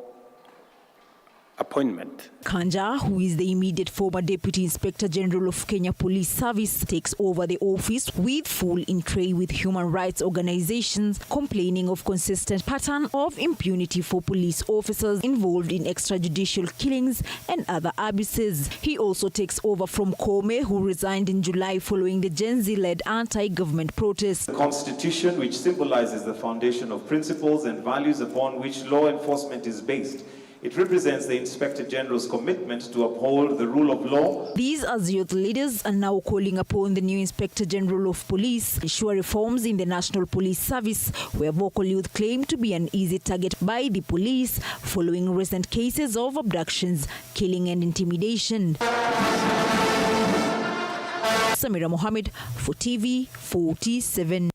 appointment. Kanja, who is the immediate former Deputy Inspector General of Kenya Police Service, takes over the office with full in tray with human rights organizations complaining of consistent pattern of impunity for police officers involved in extrajudicial killings and other abuses. He also takes over from Kome, who resigned in July following the Gen Z-led anti-government protests. The Constitution, which symbolizes the foundation of principles and values upon which law enforcement is based. It represents the Inspector General's commitment to uphold the rule of law. These as youth leaders are now calling upon the new Inspector General of Police to ensure reforms in the National Police Service, where vocal youth claim to be an easy target by the police following recent cases of abductions, killing and intimidation. Samira Mohammed for TV 47.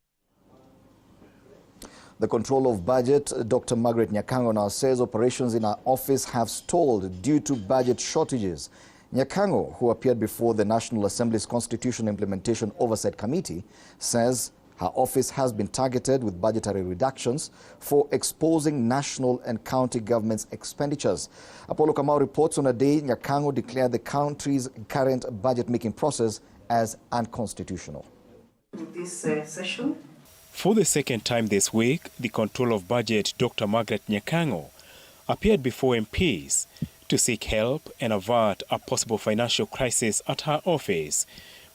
The Controller of Budget, Dr. Margaret Nyakango, now says operations in her office have stalled due to budget shortages. Nyakango, who appeared before the National Assembly's Constitution Implementation Oversight Committee, says her office has been targeted with budgetary reductions for exposing national and county governments' expenditures. Apollo Kamau reports on a day Nyakango declared the country's current budget-making process as unconstitutional. This session. For the second time this week, the Controller of Budget, Dr. Margaret Nyakango, appeared before MPs to seek help and avert a possible financial crisis at her office,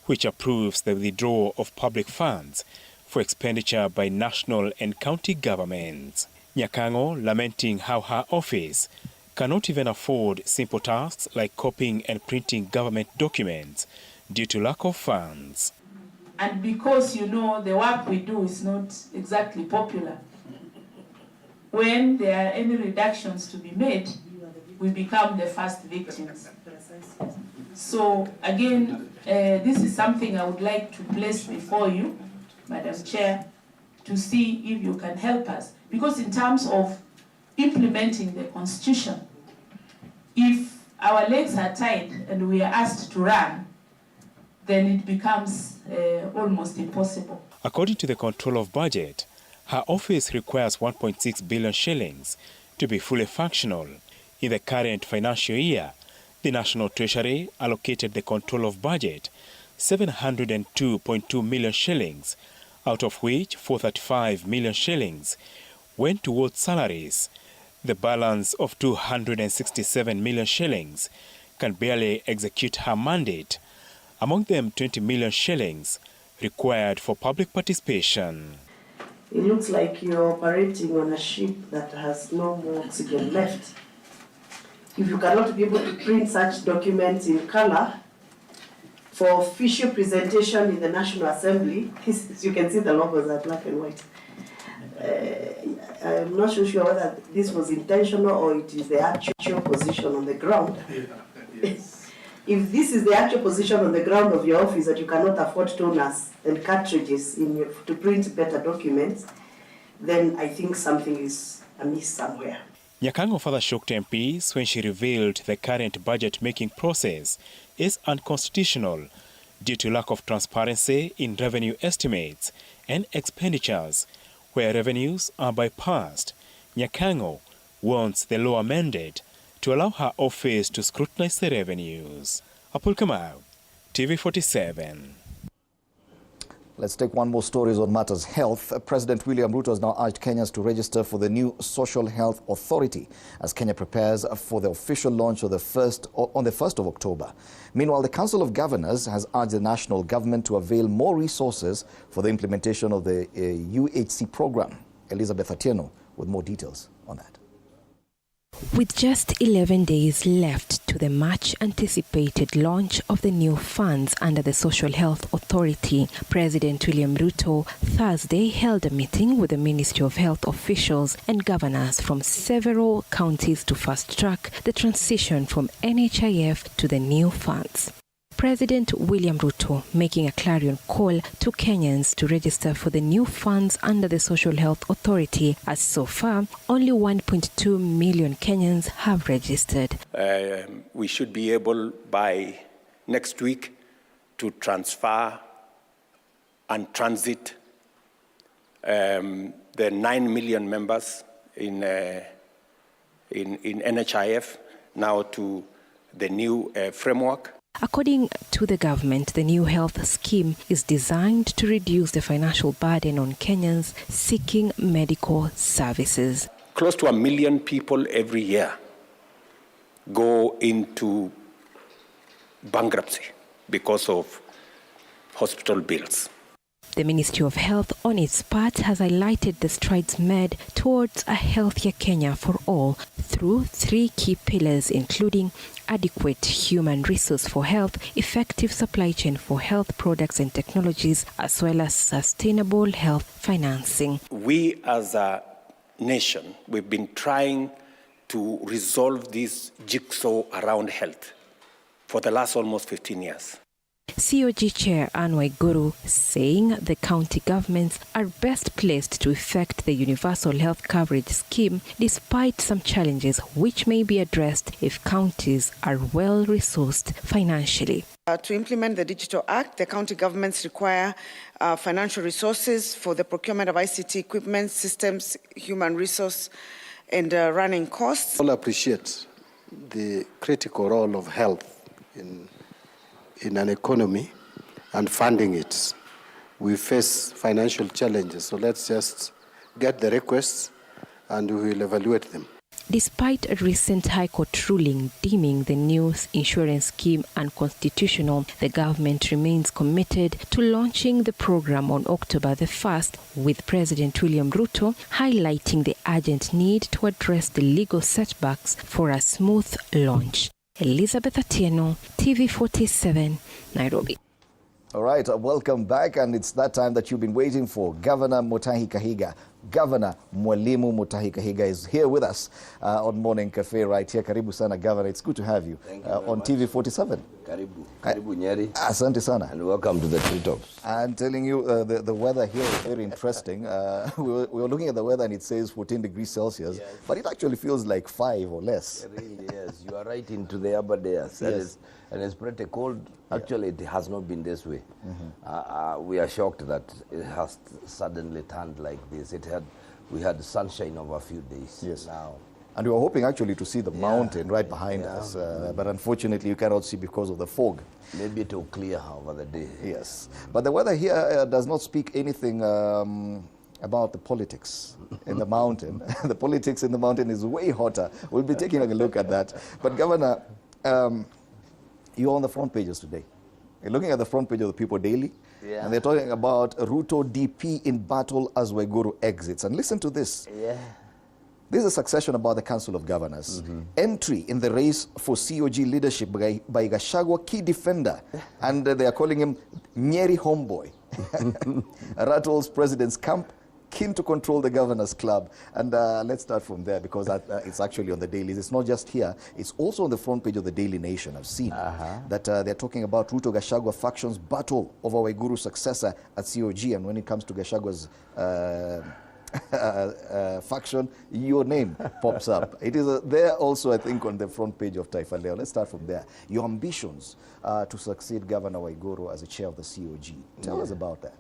which approves the withdrawal of public funds for expenditure by national and county governments. Nyakango lamenting how her office cannot even afford simple tasks like copying and printing government documents due to lack of funds. And because, you know, the work we do is not exactly popular, when there are any reductions to be made, we become the first victims. So again, this is something I would like to place before you, Madam Chair, to see if you can help us. Because in terms of implementing the Constitution, if our legs are tied and we are asked to run, then it becomes almost impossible. According to the Controller of Budget, her office requires 1.6 billion shillings to be fully functional. In the current financial year, the National Treasury allocated the Controller of Budget 702.2 million shillings, out of which 435 million shillings went towards salaries. The balance of 267 million shillings can barely execute her mandate. Among them, 20 million shillings required for public participation. It looks like you're operating on a ship that has no more oxygen left. If you cannot be able to print such documents in color for official presentation in the National Assembly, you can see the logos are black and white. I'm not so sure whether this was intentional or it is the actual position on the ground. If this is the actual position on the ground of your office, that you cannot afford toners and cartridges to print better documents, then I think something is amiss somewhere. Nyakango further shocked MPs when she revealed the current budget-making process is unconstitutional due to lack of transparency in revenue estimates and expenditures, where revenues are bypassed. Nyakango wants the law amended to allow her office to scrutinize the revenues. Apul Kamau, TV 47. Let's take one more story on matters health. President William Ruto has now urged Kenyans to register for the new Social Health Authority as Kenya prepares for the official launch of on the 1st of October. Meanwhile, the Council of Governors has urged the national government to avail more resources for the implementation of the UHC program. Elizabeth Atieno with more details on that. With just 11 days left to the much-anticipated launch of the new funds under the Social Health Authority, President William Ruto Thursday held a meeting with the Ministry of Health officials and governors from several counties to fast-track the transition from NHIF to the new funds. President William Ruto making a clarion call to Kenyans to register for the new funds under the Social Health Authority, as so far only 1.2 million Kenyans have registered. We should be able by next week to transfer and transit the 9 million members in NHIF now to the new framework. According to the government, the new health scheme is designed to reduce the financial burden on Kenyans seeking medical services. Close to 1 million people every year go into bankruptcy because of hospital bills. The Ministry of Health, on its part, has highlighted the strides made towards a healthier Kenya for all through 3 key pillars, including adequate human resource for health, effective supply chain for health products and technologies, as well as sustainable health financing. We as a nation, we've been trying to resolve this jigsaw around health for the last almost 15 years. COG Chair Anne Waiguru saying the county governments are best placed to effect the universal health coverage scheme despite some challenges which may be addressed if counties are well resourced financially. To implement the Digital Act, the county governments require financial resources for the procurement of ICT equipment, systems, human resource, and running costs. All appreciate the critical role of health in an economy and funding it. We face financial challenges, so let's just get the requests and we will evaluate them. Despite a recent High Court ruling deeming the new insurance scheme unconstitutional, the government remains committed to launching the program on October the 1st, with President William Ruto highlighting the urgent need to address the legal setbacks for a smooth launch. Elizabeth Atieno, TV47, Nairobi. All right, welcome back, and it's that time that you've been waiting for. Governor Mutahi Kahiga. Governor Mwalimu Mutahi Kahiga is here with us on Morning Cafe right here. Karibu sana, Governor. It's good to have you, on TV47. Karibu. Karibu Nyeri. Asante sana. And welcome to the treetops. I'm telling you, the weather here is very interesting. We were looking at the weather and it says 14 degrees Celsius, yes, but it actually feels like 5 or less. It really is. You are right into the upper days. Yes. And it's pretty cold. Actually, it has not been this way. We are shocked that it has suddenly turned like this. We had sunshine over a few days. Yes. Now. And we were hoping actually to see the mountain right behind us, but unfortunately you cannot see because of the fog. Maybe it will clear over the day. Yes. But the weather here does not speak anything about the politics in the mountain. The politics in the mountain is way hotter. We'll be taking a look at that. But Governor, you're on the front pages today. You're looking at the front page of the People Daily, and they're talking about Ruto DP in battle as Waiguru exits. And listen to this. Yeah. This is a succession about the Council of Governors. Entry in the race for COG leadership by Gachagua, key defender, and they are calling him Nyeri homeboy. Rattles president's camp, keen to control the Governors Club. And let's start from there, because it's actually on the dailies. It's not just here, it's also on the front page of the Daily Nation. I've seen that they're talking about Ruto Gachagua factions battle over Waiguru's successor at COG. And when it comes to Gachagua's faction, your name pops up. It is there also, I think, on the front page of Taifa Leo. Let's start from there. Your ambitions to succeed Governor Waiguru as the chair of the COG. Tell us about that.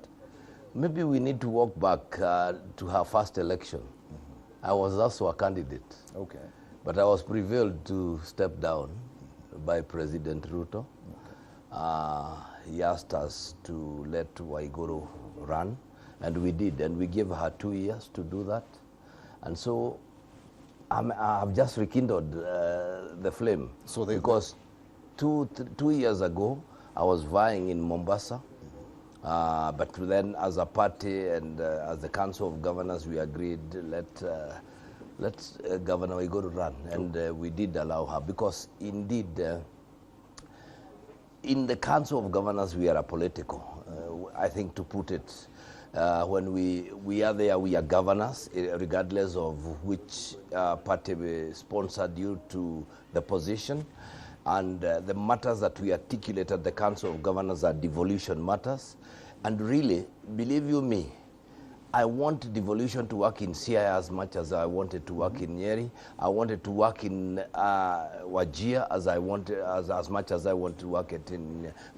Maybe we need to walk back to her first election. I was also a candidate. Okay. But I was prevailed to step down by President Ruto. He asked us to let Waiguru run, and we did, and we gave her 2 years to do that. And so I've just rekindled the flame. So because two years ago, I was vying in Mombasa, but then as a party and as the Council of Governors, we agreed let Governor Waiguru run, and we did allow her, because indeed in the Council of Governors we are apolitical, I think, to put it. When we are there, we are governors, regardless of which party sponsored you to the position. And the matters that we articulate at the Council of Governors are devolution matters. And really, believe you me, I want devolution to work in CI as much as I wanted to work in Nyeri. I wanted to work in Wajir as much as I want to work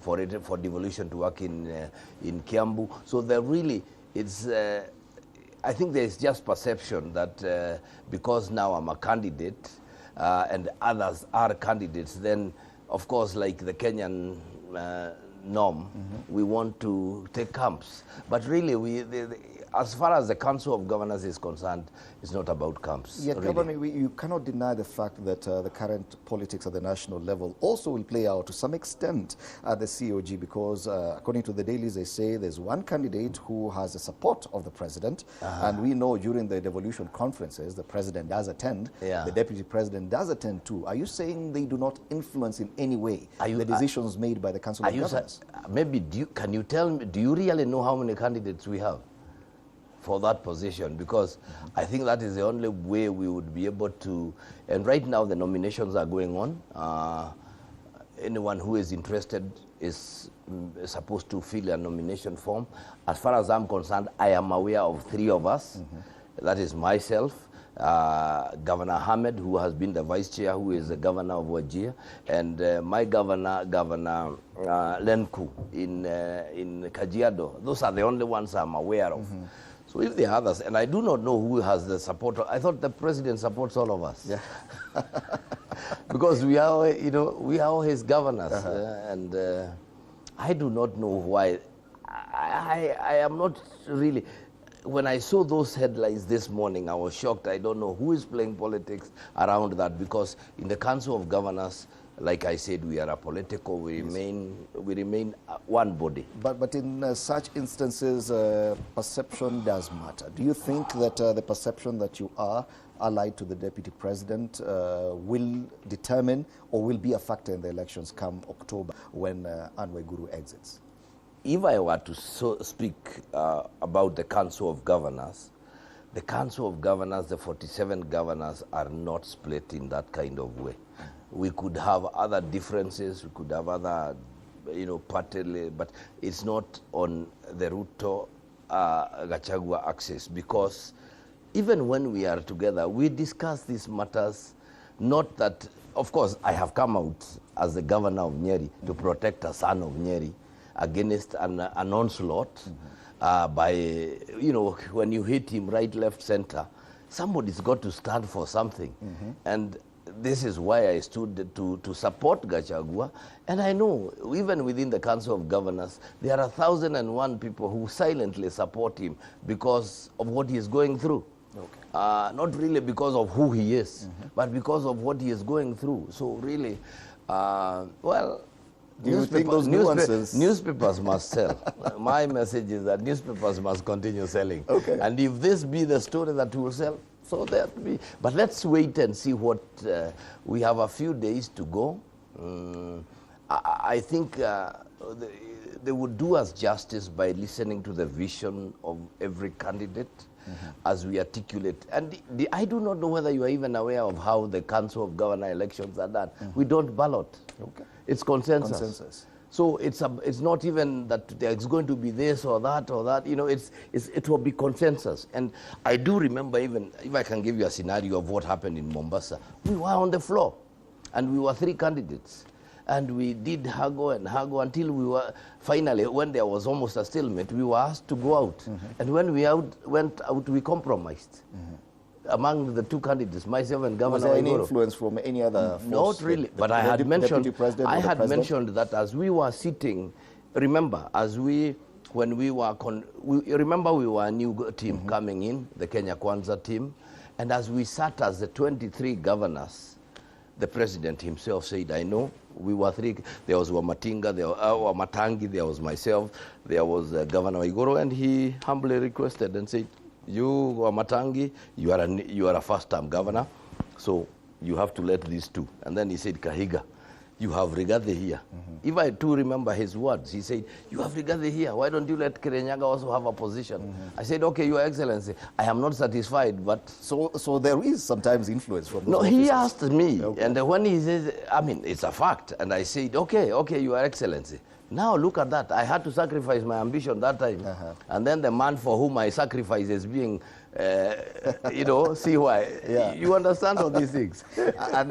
for devolution to work in Kiambu. So there really, it's I think there is just perception that because now I'm a candidate, and others are candidates, then of course, like the Kenyan norm, we want to take camps. But really, as far as the Council of Governors is concerned, it's not about camps. Yet, really. Governor, you cannot deny the fact that the current politics at the national level also will play out to some extent at the COG, because according to the dailies, they say there's one candidate who has the support of the president, and we know during the devolution conferences, the president does attend, the deputy president does attend too. Are you saying they do not influence in any way the decisions made by the Council of Governors? Maybe, can you tell me, do you really know how many candidates we have for that position? Because I think that is the only way we would be able to, and right now the nominations are going on. Anyone who is interested is supposed to fill a nomination form. As far as I'm concerned, I am aware of 3 of us. That is myself, Governor Ahmed, who has been the vice chair, who is the governor of Wajir, and my governor, Governor Lenku in Kajiado. Those are the only ones I'm aware of. So if there are others, and I do not know who has the support, I thought the president supports all of us. Yeah. Because we are, you know, we are all his governors, and I do not know why. I am not really. When I saw those headlines this morning, I was shocked. I don't know who is playing politics around that, because in the Council of Governors, like I said, we are apolitical. We remain one body. But in such instances, perception does matter. Do you think that the perception that you are allied to the deputy president will determine or will be a factor in the elections come October when Anne Waiguru exits? If I were to speak about the Council of Governors, the Council of Governors, the 47 governors, are not split in that kind of way. We could have other differences, we could have other, you know, party, but it's not on the Ruto-Gachagua axis, because even when we are together, we discuss these matters. Not that, of course, I have come out as the governor of Nyeri to protect a son of Nyeri against an onslaught by, you know, when you hit him right, left, center, somebody's got to stand for something. And this is why I stood to support Gachagua. And I know, even within the Council of Governors, there are 1,001 people who silently support him because of what he is going through. Not really because of who he is, but because of what he is going through. So really, well, do you think those nuances? Newspapers must sell. My message is that newspapers must continue selling. And if this be the story that will sell, so that be. But let's wait and see what, we have a few days to go. I think they would do us justice by listening to the vision of every candidate as we articulate. And I do not know whether you are even aware of how the Council of Governor elections are done. We don't ballot. It's consensus. So it's not even that there's going to be this or that or that. You know, it will be consensus. And I do remember, even if I can give you a scenario of what happened in Mombasa, we were on the floor, and we were 3 candidates. And we did haggle and haggle until we were, finally, when there was almost a stalemate, we were asked to go out. And when we went out, we compromised. Among the 2 candidates, myself and Governor Was there any Waiguru. Influence from any other force? Not really, but I had mentioned that as we were sitting, remember, when we were, remember we were a new team coming in, the Kenya Kwanza team, and as we sat as the 23 governors, the president himself said, I know, we were 3, there was Wamatinga, there was Wamatangi, there was myself, there was Governor Waiguru, and he humbly requested and said, you, Wamatangi, you are a first-term governor, so you have to let these 2. And then he said, Kahiga, you have Rigathi here. If I too remember his words, he said, you have Rigathi here, why don't you let Kirinyaga also have a position? I said, okay, Your Excellency, I am not satisfied, but... So there is sometimes influence from those No, officers. he asked me, and when he says, I mean, it's a fact, and I said, okay, Your Excellency. Now look at that, I had to sacrifice my ambition that time. And then the man for whom I sacrifice is being you know, see why. Yeah. You understand all these things. And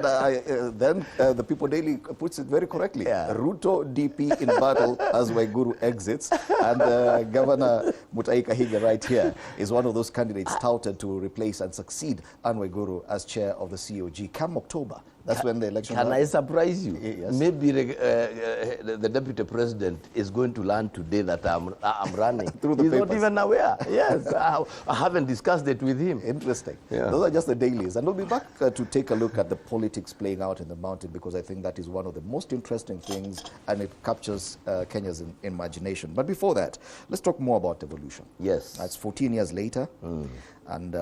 then the People Daily puts it very correctly. Yeah. Ruto DP in battle as Waiguru exits. And Governor Mutahi Kahiga right here is one of those candidates touted to replace and succeed Anne Waiguru as chair of the COG come October. That's when the election. Can I surprise you? Yes. Maybe the deputy president is going to learn today that I'm running. Through the He's papers. not even aware. Yes, I haven't discussed it with him. Interesting. Yeah. Those are just the dailies. And we'll be back to take a look at the politics playing out in the mountain, because I think that is one of the most interesting things, and it captures Kenya's imagination. But before that, let's talk more about devolution. Yes. It's 14 years later. And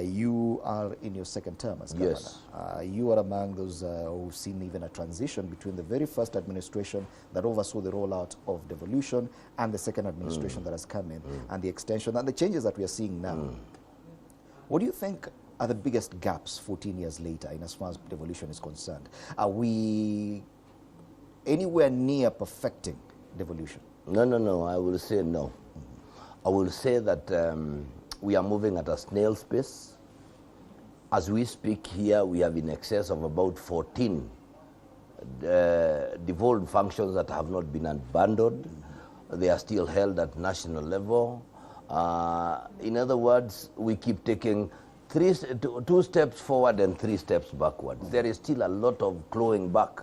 you are in your second term as governor. Yes. You are among those who've seen even a transition between the very first administration that oversaw the rollout of devolution and the second administration that has come in, and the extension and the changes that we are seeing now. What do you think are the biggest gaps 14 years later in as far as devolution is concerned? Are we anywhere near perfecting devolution? No, I will say no. I will say that we are moving at a snail's pace. As we speak here, we have in excess of about 14 devolved functions that have not been abandoned. They are still held at national level. In other words, we keep taking two steps forward and 3 steps backwards. There is still a lot of clawing back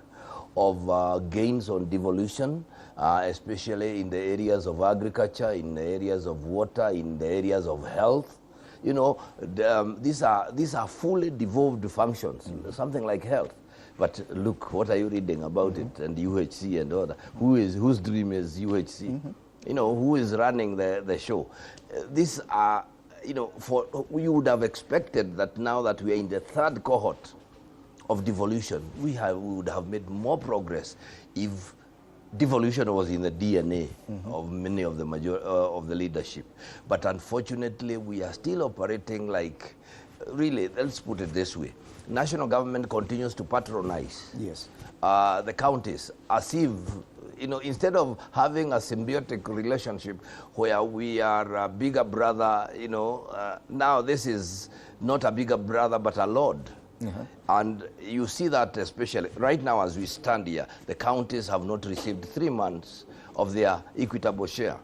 of gains on devolution, especially in the areas of agriculture, in the areas of water, in the areas of health. You know, these are fully devolved functions, something like health. But look, what are you reading about it, and UHC and all that? Whose dream is UHC? You know, who is running the show? These are, you know, you would have expected that now that we are in the 3rd cohort of devolution, we would have made more progress if devolution was in the DNA of many of the leadership. But unfortunately, we are still operating like, really, let's put it this way. National government continues to patronize the counties as if, you know, instead of having a symbiotic relationship where we are a bigger brother, you know, now this is not a bigger brother but a lord. And you see that especially right now as we stand here, the counties have not received 3 months of their equitable share.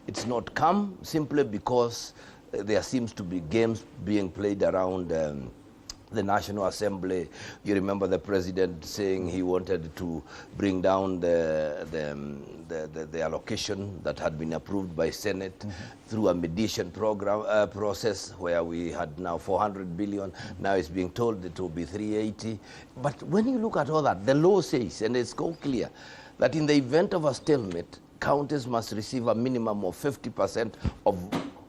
It's not come simply because there seems to be games being played around the National Assembly. You remember the president saying he wanted to bring down the allocation that had been approved by Senate through a mediation program process where we had now 400 billion. Now it's being told it will be 380. But when you look at all that, the law says, and it's so clear, that in the event of a stalemate, counties must receive a minimum of 50% of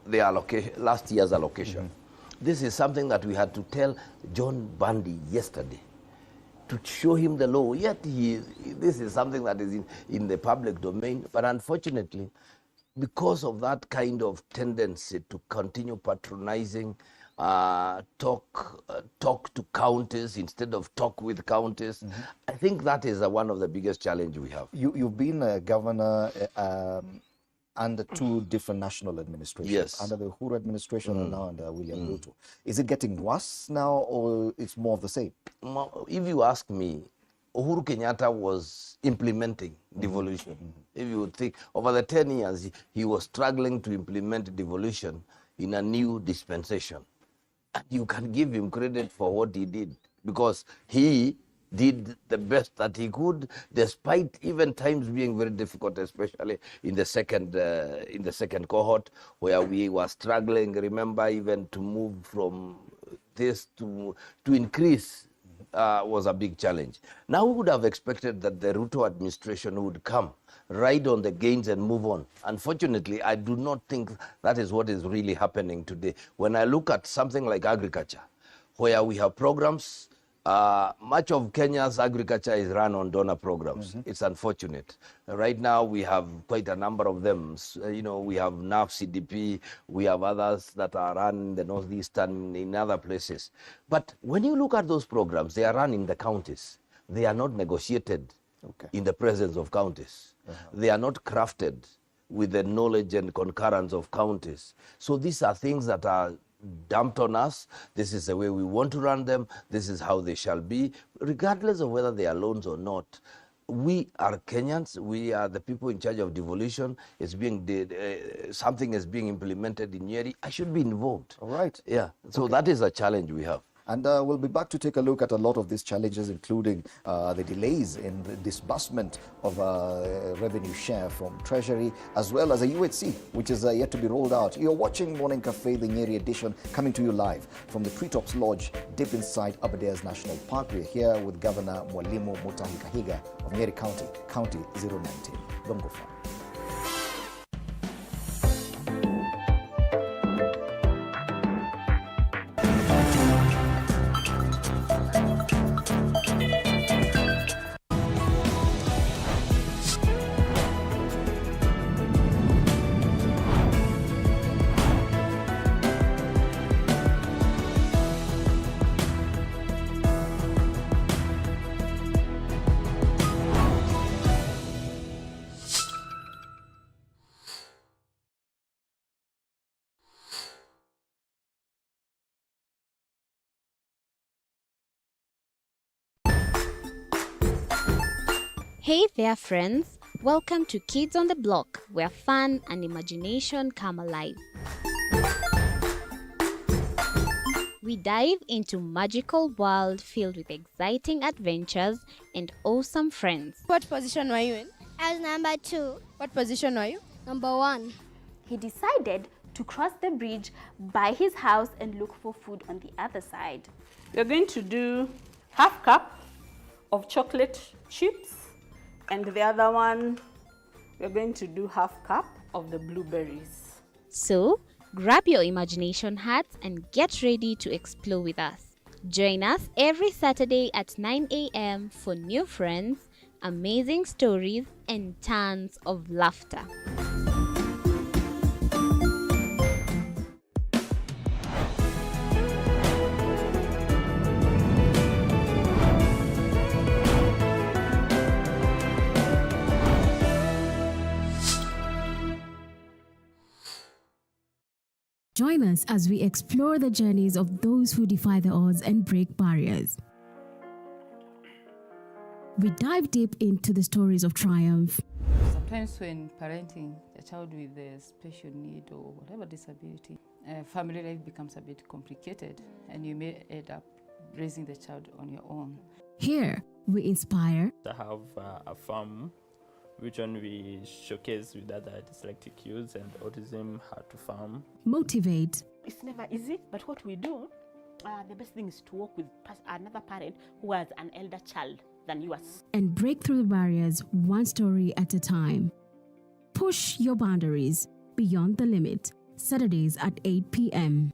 their allocation, last year's allocation. This is something that we had to tell John Bundy yesterday to show him the law. Yet this is something that is in the public domain. But unfortunately, because of that kind of tendency to continue patronizing, talk to counties instead of talk with counties, I think that is one of the biggest challenges we have. You've been a governor under 2 different national administrations, under the Uhuru administration and now under William Ruto. Is it getting worse now, or it's more of the same? If you ask me, Uhuru Kenyatta was implementing devolution. If you would think, over the 10 years, he was struggling to implement devolution in a new dispensation. And you can give him credit for what he did, because he did the best that he could, despite even times being very difficult, especially in the second cohort, where we were struggling. Remember, even to move from this to increase was a big challenge. Now we would have expected that the Ruto administration would come, ride on the gains and move on. Unfortunately, I do not think that is what is really happening today. When I look at something like agriculture, where we have programs, much of Kenya's agriculture is run on donor programs. It's unfortunate. Right now, we have quite a number of them. You know, we have NAF CDP, we have others that are run in the Northeast and in other places. But when you look at those programs, they are run in the counties. They are not negotiated in the presence of counties. They are not crafted with the knowledge and concurrence of counties. So these are things that are dumped on us. This is the way we want to run them. This is how they shall be, regardless of whether they are loans or not. We are Kenyans. We are the people in charge of devolution. It's being something is being implemented in Nyeri. I should be involved. All right. Yeah. So that is a challenge we have. And we'll be back to take a look at a lot of these challenges, including the delays in the disbursement of revenue share from Treasury, as well as a UHC, which is yet to be rolled out. You're watching Morning Cafe, the Nyeri edition, coming to you live from the Treetops Lodge, deep inside Aberdares National Park. We're here with Governor Mwalimu Mutahi Kahiga of Nyeri County, County 019. Don't go far. Hey there friends, welcome to Kids on the Block, where fun and imagination come alive. We dive into magical world filled with exciting adventures and awesome friends. What position were you in? I was number 2. What position were you? Number 1. He decided to cross the bridge by his house and look for food on the other side. We're going to do half cup of chocolate chips, and the other one, we're going to do half cup of the blueberries. So, grab your imagination hats and get ready to explore with us. Join us every Saturday at 9 a.m. for new friends, amazing stories, and tons of laughter. Join us as we explore the journeys of those who defy the odds and break barriers. We dive deep into the stories of triumph. Sometimes when parenting a child with a special need or whatever disability, family life becomes a bit complicated and you may end up raising the child on your own. Here, we inspire. I have a farm which one we showcase with other dyslexic youths and autism how to farm. Motivate. It's never easy, but what we do, the best thing is to work with another parent who has an elder child than yours. And break through the barriers one story at a time. Push your boundaries beyond the limit. Saturdays at 8 p.m.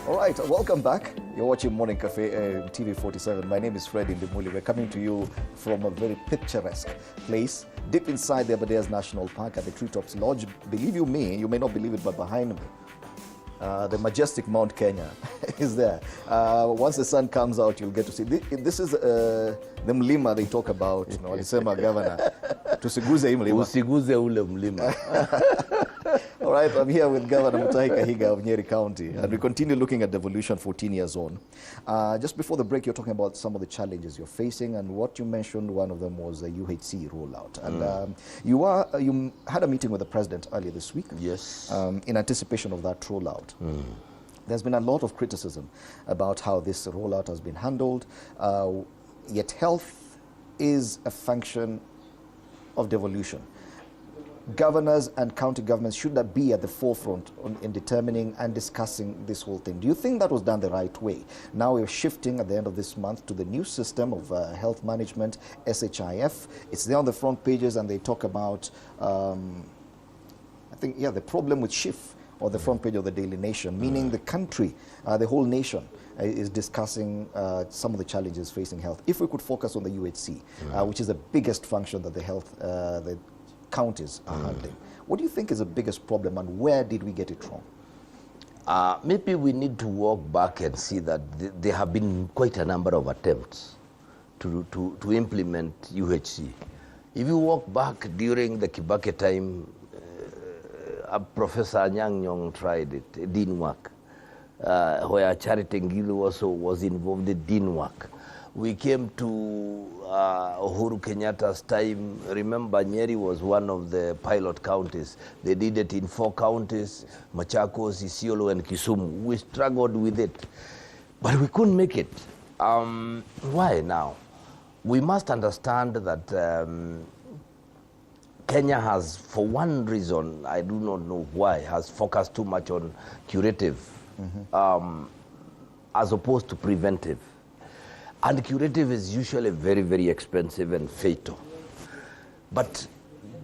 All right, welcome back. You're watching Morning Cafe, TV 47. My name is Fred Indimuli. We're coming to you from a very picturesque place deep inside the Aberdares National Park at the Treetops Lodge. Believe you me, you may not believe it, but behind me, the majestic Mount Kenya is there. Once the sun comes out, you'll get to see. This is the mlima they talk about, you know, alisema governor. Tusiguze hii mlima. Usiguze ule mlima. All right, I'm here with Governor Mutahi Kahiga of Nyeri County, and we continue looking at devolution 14 years on. Just before the break, you're talking about some of the challenges you're facing, and what you mentioned, one of them was the UHC rollout. And you had a meeting with the president earlier this week. Yes. In anticipation of that rollout. There's been a lot of criticism about how this rollout has been handled, yet health is a function of devolution. Governors and county governments should not be at the forefront in determining and discussing this whole thing. Do you think that was done the right way? Now we're shifting at the end of this month to the new system of health management, SHIF. It's there on the front pages, and they talk about, I think, the problem with SHIF, or the front page of the Daily Nation, meaning the country, the whole nation is discussing some of the challenges facing health. If we could focus on the UHC, which is the biggest function that the counties are handling. What do you think is the biggest problem, and where did we get it wrong? Maybe we need to walk back and see that there have been quite a number of attempts to implement UHC. If you walk back during the Kibaki time, Professor Anyang' Nyong'o tried it. It didn't work. Where Charity Ngilu also was involved, it didn't work. We came to Uhuru Kenyatta's time. Remember, Nyeri was one of the pilot counties. They did it in 4 counties, Machakos, Isiolo, and Kisumu. We struggled with it, but we couldn't make it. Why now? We must understand that Kenya has, for one reason, I do not know why, has focused too much on curative as opposed to preventive. And curative is usually very, very expensive and fatal. But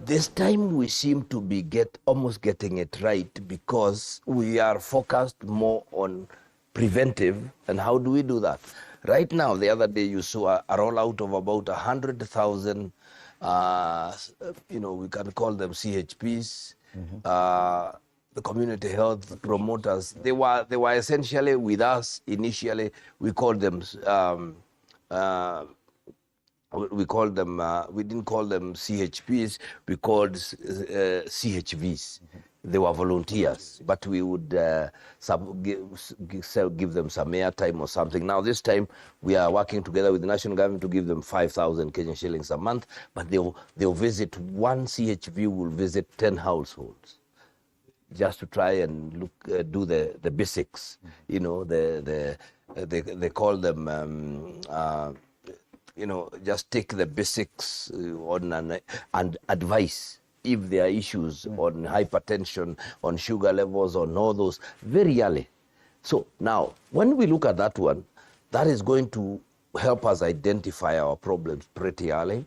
this time we seem to be almost getting it right, because we are focused more on preventive. And how do we do that? Right now, the other day you saw a rollout of about 100,000, we can call them CHPs, the community health promoters. They were essentially with us initially. We called them we didn't call them CHPs, we called CHVs. They were volunteers, but we would give them some airtime or something. Now this time we are working together with the national government to give them 5,000 Kenyan shillings a month, but they'll visit, one CHV will visit 10 households, just to try and do the basics. You know, they call them just take the basics on and advice if there are issues on hypertension, on sugar levels, on all those very early. So now, when we look at that one, that is going to help us identify our problems pretty early.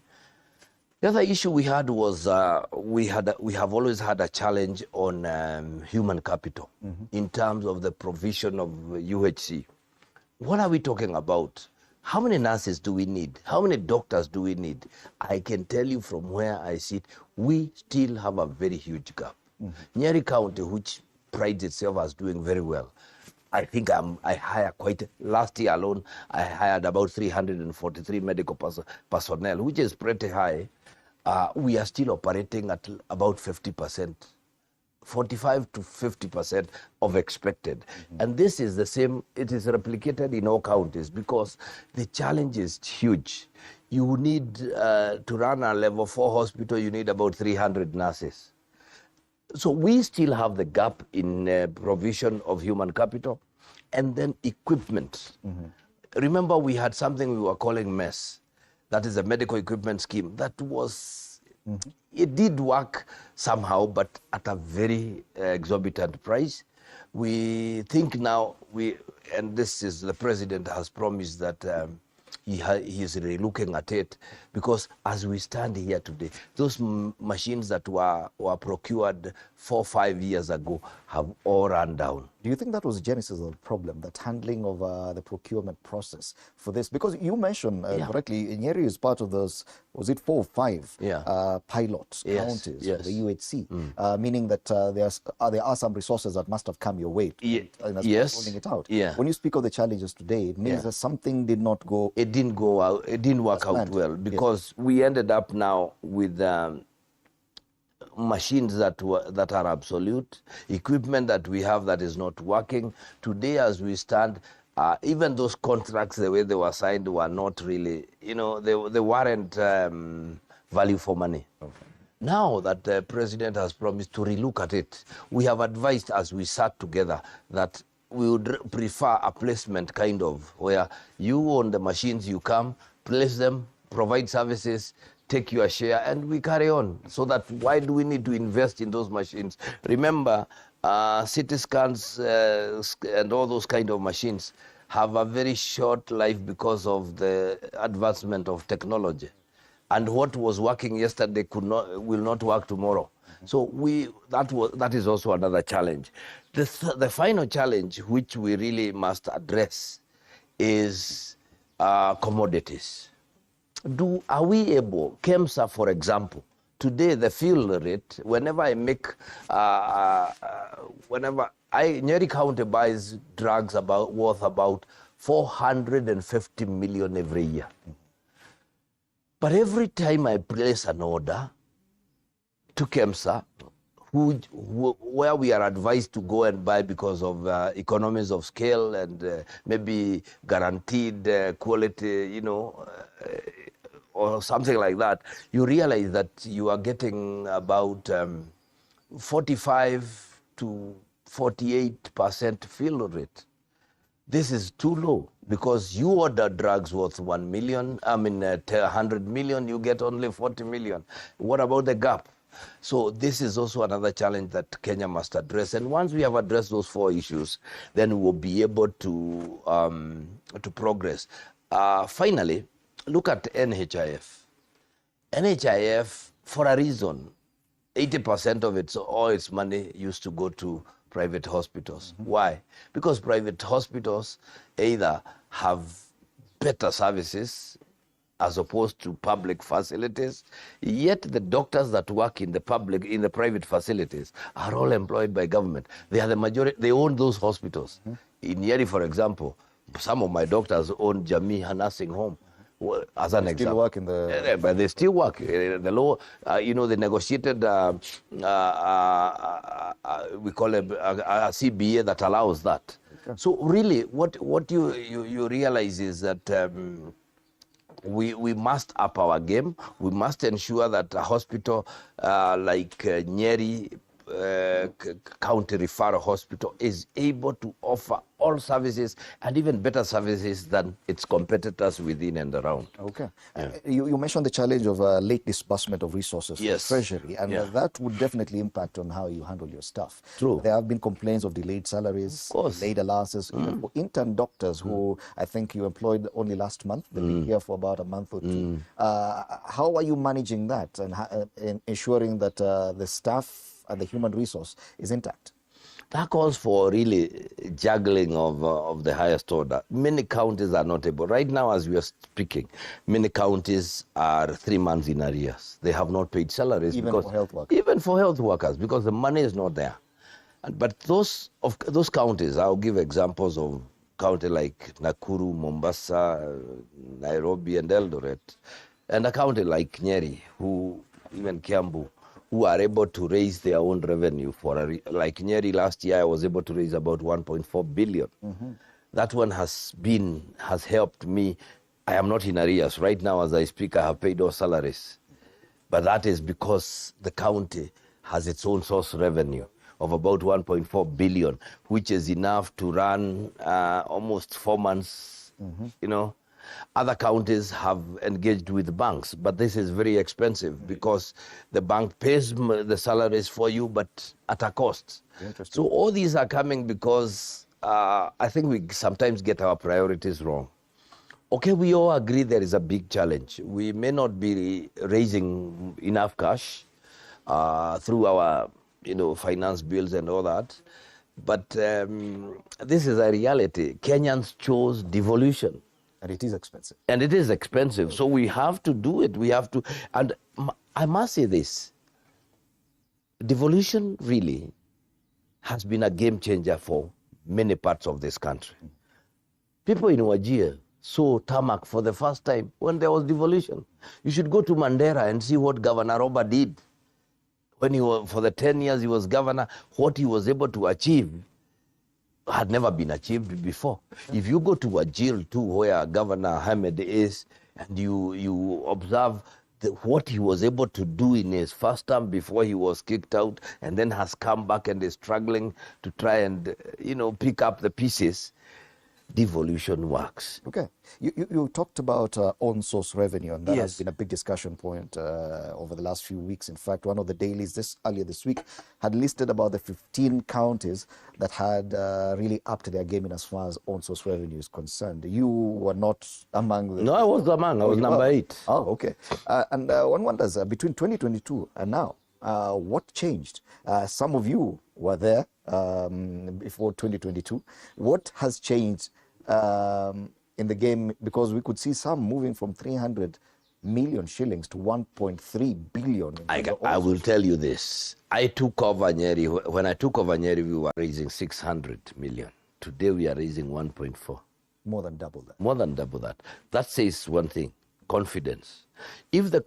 The other issue we had was we have always had a challenge on human capital in terms of the provision of UHC. What are we talking about? How many nurses do we need? How many doctors do we need? I can tell you from where I sit, we still have a very huge gap. Nyeri County, which prides itself as doing very well, I think I hire last year alone, I hired about 343 medical personnel, which is pretty high. We are still operating at about 50%. 45 to 50% of expected. And this is the same, it is replicated in all counties, because the challenge is huge. You need, to run a level 4 hospital, you need about 300 nurses. So we still have the gap in provision of human capital, and then equipment. Remember, we had something we were calling MES. That is a medical equipment scheme. That was, it did work somehow, but at a very exorbitant price. We think now, and this is, the president has promised that he's really looking at it, because as we stand here today, those machines that were procured 4 or 5 years ago have all run down. Do you think that was the genesis of the problem, that handling of the procurement process for this? Because you mentioned correctly, Nyeri is part of those, was it 4 or 5 pilot counties for the UHC, meaning that there are some resources that must have come your way rolling it out. When you speak of the challenges today, it means that something did not go. It didn't go out. It didn't work out well, because we ended up now with machines that are obsolete, equipment that we have that is not working. Today, as we stand, even those contracts, the way they were signed, were not really, they weren't value for money. Now that the president has promised to relook at it, we have advised, as we sat together, that we would prefer a placement kind of, where you own the machines, you come, place them, provide services, take your share, and we carry on. So that why do we need to invest in those machines? Remember, CT scans and all those kind of machines have a very short life because of the advancement of technology. And what was working yesterday will not work tomorrow. So that is also another challenge. The final challenge, which we really must address, is commodities. Are we able, KEMSA, for example, today the fuel rate, whenever I make, Nyeri County buys drugs worth about 450 million every year. But every time I place an order to KEMSA, where we are advised to go and buy because of economies of scale and maybe guaranteed quality, or something like that, you realize that you are getting about 45 to 48% fill rate. This is too low, because you order drugs worth 1 million, 100 million, you get only 40 million. What about the gap? So this is also another challenge that Kenya must address. And once we have addressed those 4 issues, then we'll be able to progress. Finally, look at NHIF. NHIF, for a reason, 80% of all its money used to go to private hospitals. Why? Because private hospitals either have better services as opposed to public facilities, yet the doctors that work in the private facilities are all employed by government. They are the majority, they own those hospitals. In Nyeri, for example, some of my doctors own Jamii Nursing Home. As an example, still work in the... but they still work. The law, they negotiated, we call it a CBA that allows that. Okay. So really, what you realize is that we must up our game. We must ensure that a hospital like Nyeri County Referral Hospital is able to offer all services and even better services than its competitors within and around. Okay. Yeah. You mentioned the challenge of late disbursement of resources from Treasury, and that would definitely impact on how you handle your staff. True. There have been complaints of delayed salaries, delayed allowances, even for intern doctors who I think you employed only last month. They've been here for about a month or 2. How are you managing that and ensuring that the staff and the human resource is intact? That calls for really juggling of the highest order. Many counties are not able. Right now, as we are speaking, many counties are 3 months in arrears. They have not paid salaries. Even for health workers? Even for health workers, because the money is not there. But those counties, I'll give examples of county like Nakuru, Mombasa, Nairobi, and Eldoret, and a county like Nyeri, even Kiambu, who are able to raise their own revenue. Like Nyeri last year, I was able to raise about 1.4 billion. That one has helped me. I am not in arrears. Right now, as I speak, I have paid all salaries. But that is because the county has its own source revenue of about 1.4 billion, which is enough to run almost 4 months, Other counties have engaged with banks, but this is very expensive because the bank pays the salaries for you, but at a cost. So all these are coming because I think we sometimes get our priorities wrong. Okay, we all agree there is a big challenge. We may not be raising enough cash through our, finance bills and all that, but this is a reality. Kenyans chose devolution. And it is expensive. And it is expensive, so we have to do it. We have to, and I must say this, devolution really has been a game changer for many parts of this country. People in Wajir saw tarmac for the first time when there was devolution. You should go to Mandera and see what Governor Roba did. When he was, for the 10 years he was governor, what he was able to achieve had never been achieved before. If you go to Wajir too, where Governor Ahmed is, and you observe what he was able to do in his first term before he was kicked out, and then has come back and is struggling to try and, pick up the pieces, devolution works. Okay. You talked about on-source revenue, and that Yes. has been a big discussion point over the last few weeks. In fact, one of the dailies earlier this week had listed about the 15 counties that had really upped their game in as far as on-source revenue is concerned. You were not among the... No, I was among. I was number 8. Oh, okay. And one wonders, between 2022 and now, what changed? Some of you were there before 2022. What has changed in the game? Because we could see some moving from 300 million shillings to 1.3 billion. I will tell you this. I took over Nyeri. When I took over Nyeri, we were raising 600 million. Today we are raising 1.4. More than double that. More than double that. That says one thing, confidence. If the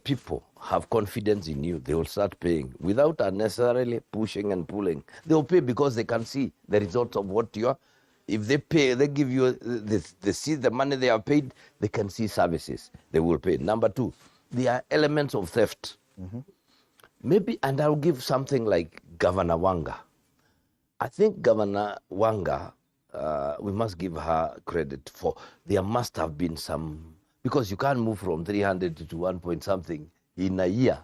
people have confidence in you, they will start paying without unnecessarily pushing and pulling. They will pay because they can see the results of what you are. If they pay, they give you, they see the money they have paid, they can see services, they will pay. Number 2, there are elements of theft. Maybe, and I'll give something like Governor Wanga. I think Governor Wanga, we must give her credit for, there must have been some, because you can't move from 300 to 1 point something in a year.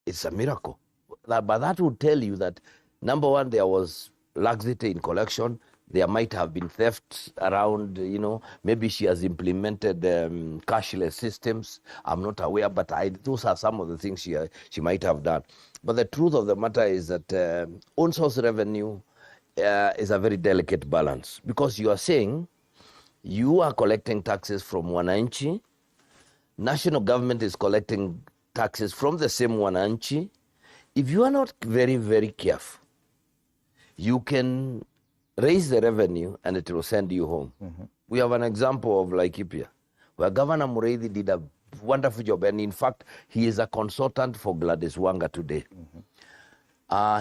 It's a miracle. But that would tell you that, number 1, there was laxity in collection. There might have been theft around, maybe she has implemented cashless systems. I'm not aware, but those are some of the things she might have done. But the truth of the matter is that on-source revenue is a very delicate balance, because you are saying you are collecting taxes from wananchi, national government is collecting taxes from the same wananchi. If you are not very, very careful, you can raise the revenue and it will send you home. We have an example of Laikipia, where Governor Mureithi did a wonderful job, and in fact, he is a consultant for Gladys Wanga today.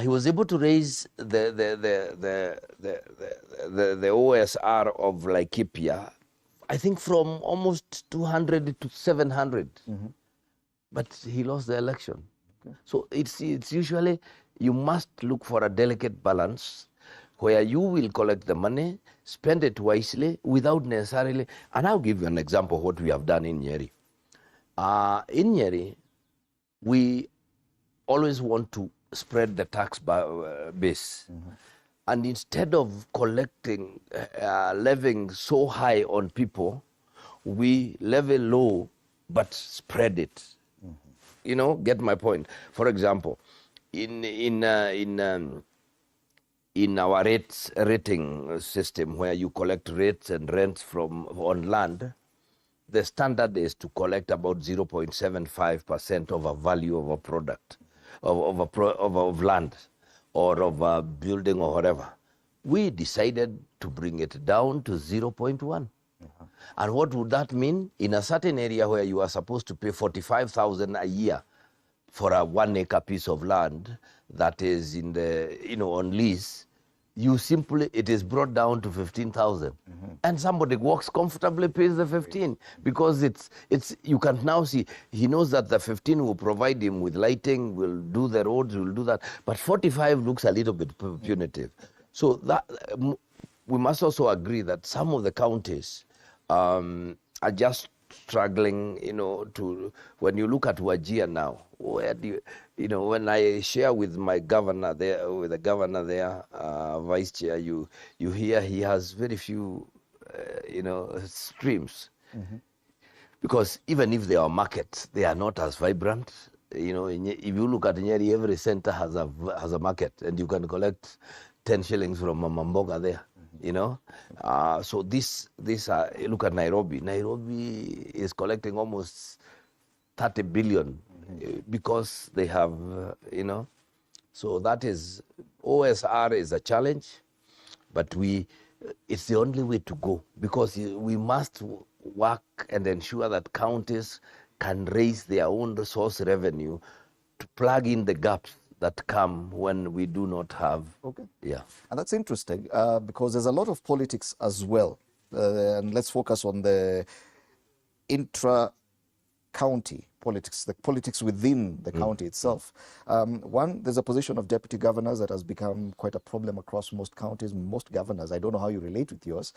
He was able to raise the OSR of Laikipia, I think from almost 200 to 700, but he lost the election. So it's usually, you must look for a delicate balance where you will collect the money, spend it wisely without necessarily, and I'll give you an example of what we have done in Nyeri. In Nyeri, we always want to spread the tax base. And instead of collecting, levying so high on people, we levy low but spread it. Get my point. For example, in our rating system, where you collect rates and rents on land, the standard is to collect about 0.75% of a value of a product, of land, or of a building or whatever. We decided to bring it down to 0.1. And what would that mean? In a certain area where you are supposed to pay 45,000 a year for a 1 acre piece of land that is in the, on lease, it is brought down to 15,000. And somebody walks comfortably, pays the 15, because you can now see, he knows that the 15 will provide him with lighting, will do the roads, will do that. But 45 looks a little bit punitive. So that we must also agree that some of the counties are just struggling, when you look at Wajir now, where do when I share with my governor there, with the governor there, vice chair, you hear he has very few streams. Because even if they are markets, they are not as vibrant. If you look at Nyeri, every center has a market, and you can collect 10 shillings from Mama Mboga there. So look at Nairobi. Nairobi is collecting almost 30 billion because they have, So that is, OSR is a challenge, but it's the only way to go, because we must work and ensure that counties can raise their own resource revenue to plug in the gaps that come when we do not have. Okay. Yeah. And that's interesting because there's a lot of politics as well. And let's focus on the intra-county politics, the politics within the county itself. One, there's a position of deputy governors that has become quite a problem across most counties, most governors. I don't know how you relate with yours.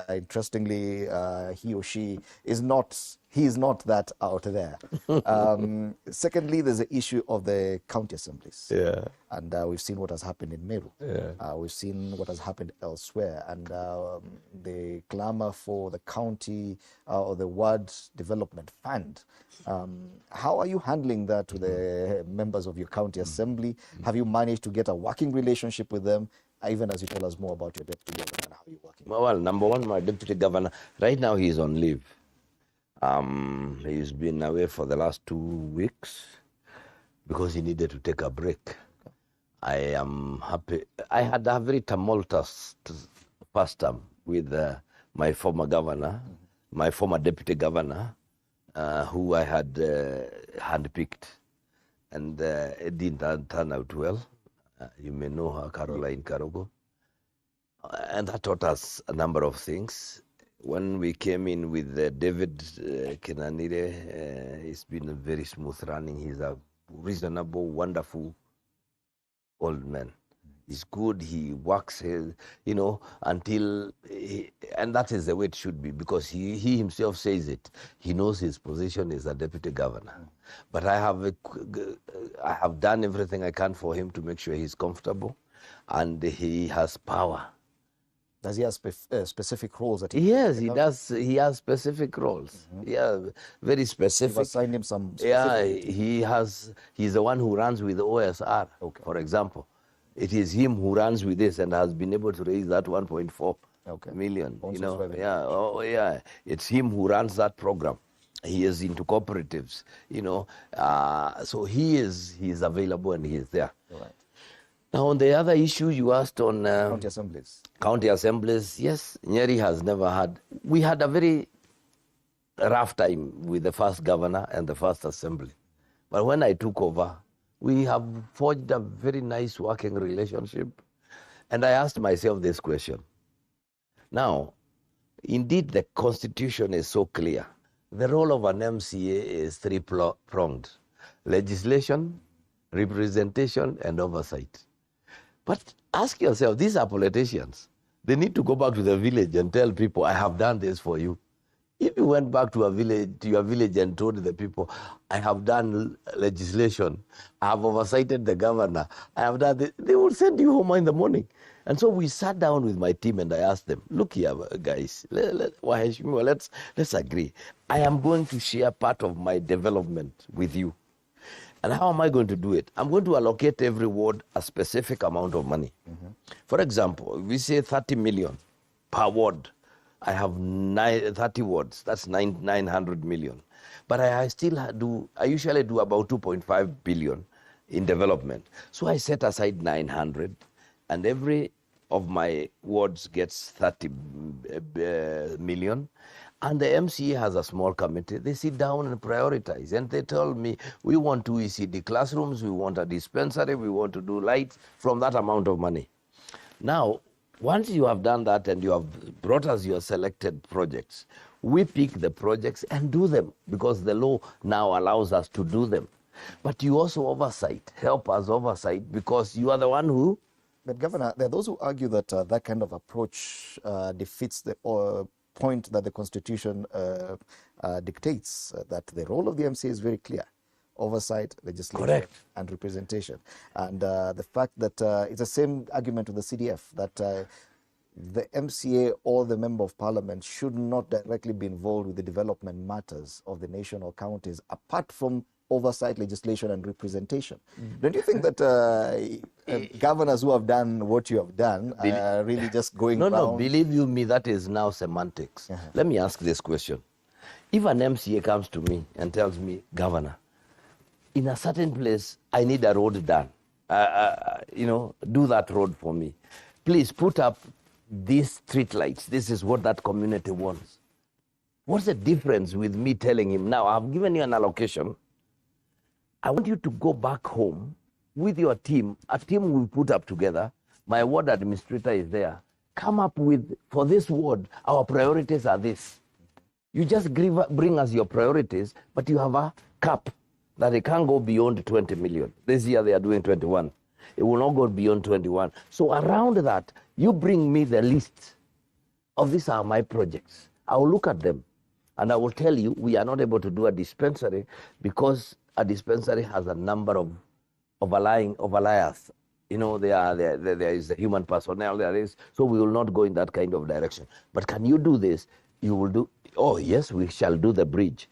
Interestingly, he or she is not that out there. Secondly, there's the issue of the county assemblies. Yeah. And we've seen what has happened in Meru. Yeah. We've seen what has happened elsewhere. And the clamor for the county or the ward development fund. How are you handling that to the members of your county assembly? Have you managed to get a working relationship with them? Even as you tell us more about your deputy governor and how you're working. Well, number one, my deputy governor, right now he's on leave. He's been away for the last 2 weeks because he needed to take a break. I am happy. I had a very tumultuous first term with my former governor, my former deputy governor, who I had handpicked, and it didn't turn out well. You may know her, Caroline Karogo. And that taught us a number of things. When we came in with David Kenanire, it's been a very smooth running. He's a reasonable, wonderful old man. He's good, he works, until, and that is the way it should be, because he himself says it. He knows his position as a deputy governor. But I have done everything I can for him to make sure he's comfortable, and he has power. Does he have specific roles that Yes, he does. He has specific roles. Yeah, very specific. You've assigned him some specific... Yeah, he's the one who runs with the OSR, for example. It is him who runs with this and has been able to raise that 1.4 million. It's him who runs that program. He is into cooperatives, so he is available and he is there. Right. Now, on the other issue you asked on county assemblies. County assemblies, yes, Nyeri has never had. We had a very rough time with the first governor and the first assembly, but when I took over, we have forged a very nice working relationship. And I asked myself this question. Now, indeed, the Constitution is so clear. The role of an MCA is three-pronged: legislation, representation, and oversight. But ask yourself, these are politicians. They need to go back to the village and tell people, I have done this for you. If you went back to your village and told the people, I have done legislation, I have oversighted the governor, I have done this, they will send you home in the morning. And so we sat down with my team and I asked them, look here, guys, let's agree. I am going to share part of my development with you. And how am I going to do it? I'm going to allocate every ward a specific amount of money. For example, we say 30 million per ward. I have 30 wards, that's 900 million. But I usually do about 2.5 billion in development. So I set aside 900, and every of my wards gets 30 million. And the MCA has a small committee. They sit down and prioritize. And they tell me, we want 2 ECD classrooms, we want a dispensary, we want to do lights from that amount of money. Now, once you have done that and you have brought us your selected projects, we pick the projects and do them, because the law now allows us to do them. But you also help us oversight, because you are the one who... But Governor, there are those who argue that that kind of approach defeats the point that the Constitution dictates, that the role of the MCA is very clear: oversight, legislation, and representation. And the fact that it's the same argument with the CDF, that the MCA or the Member of Parliament should not directly be involved with the development matters of the nation or counties, apart from oversight, legislation, and representation. Don't you think that governors who have done what you have done are really just going around? No, believe you me, that is now semantics. Let me ask this question. If an MCA comes to me and tells me, Governor, in a certain place, I need a road done. Do that road for me. Please put up these street lights. This is what that community wants. What's the difference with me telling him, now I've given you an allocation. I want you to go back home with your team. A team will put up together. My ward administrator is there. Come up with, for this ward, our priorities are this. You just bring us your priorities, but you have a cap that it can't go beyond 20 million. This year they are doing 21. It will not go beyond 21. So around that, you bring me the list of these are my projects. I will look at them and I will tell you we are not able to do a dispensary because a dispensary has a number of overliers. There is the human personnel, there is, so we will not go in that kind of direction. But can you do this? You will do, oh yes, we shall do the bridge.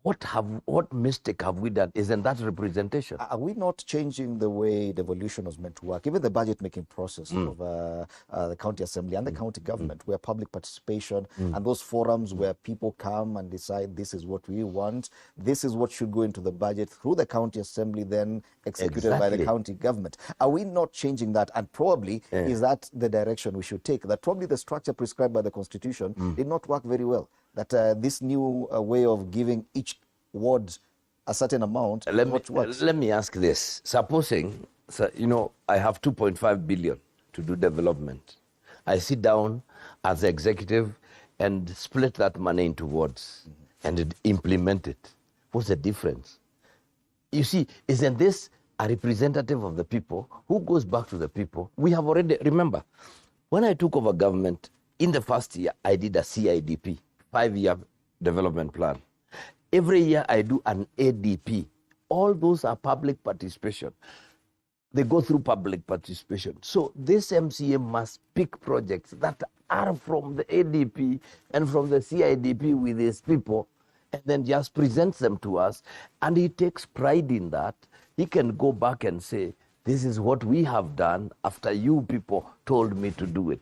What mistake have we done? Isn't that representation? Are we not changing the way devolution was meant to work? Even the budget-making process of the county assembly and the county government, where public participation and those forums where people come and decide this is what we want, this is what should go into the budget through the county assembly, then executed by the county government. Are we not changing that? And probably, is that the direction we should take? That probably the structure prescribed by the Constitution did not work very well. That this new way of giving each ward a certain amount, let me ask this. Supposing, I have 2.5 billion to do development. I sit down as the executive and split that money into wards and implement it. What's the difference? You see, isn't this a representative of the people who goes back to the people? We have already, remember, when I took over government, in the first year, I did a CIDP. 5-year development plan. Every year I do an ADP. All those are public participation. They go through public participation. So this MCA must pick projects that are from the ADP and from the CIDP with his people and then just presents them to us. And he takes pride in that. He can go back and say, this is what we have done after you people told me to do it.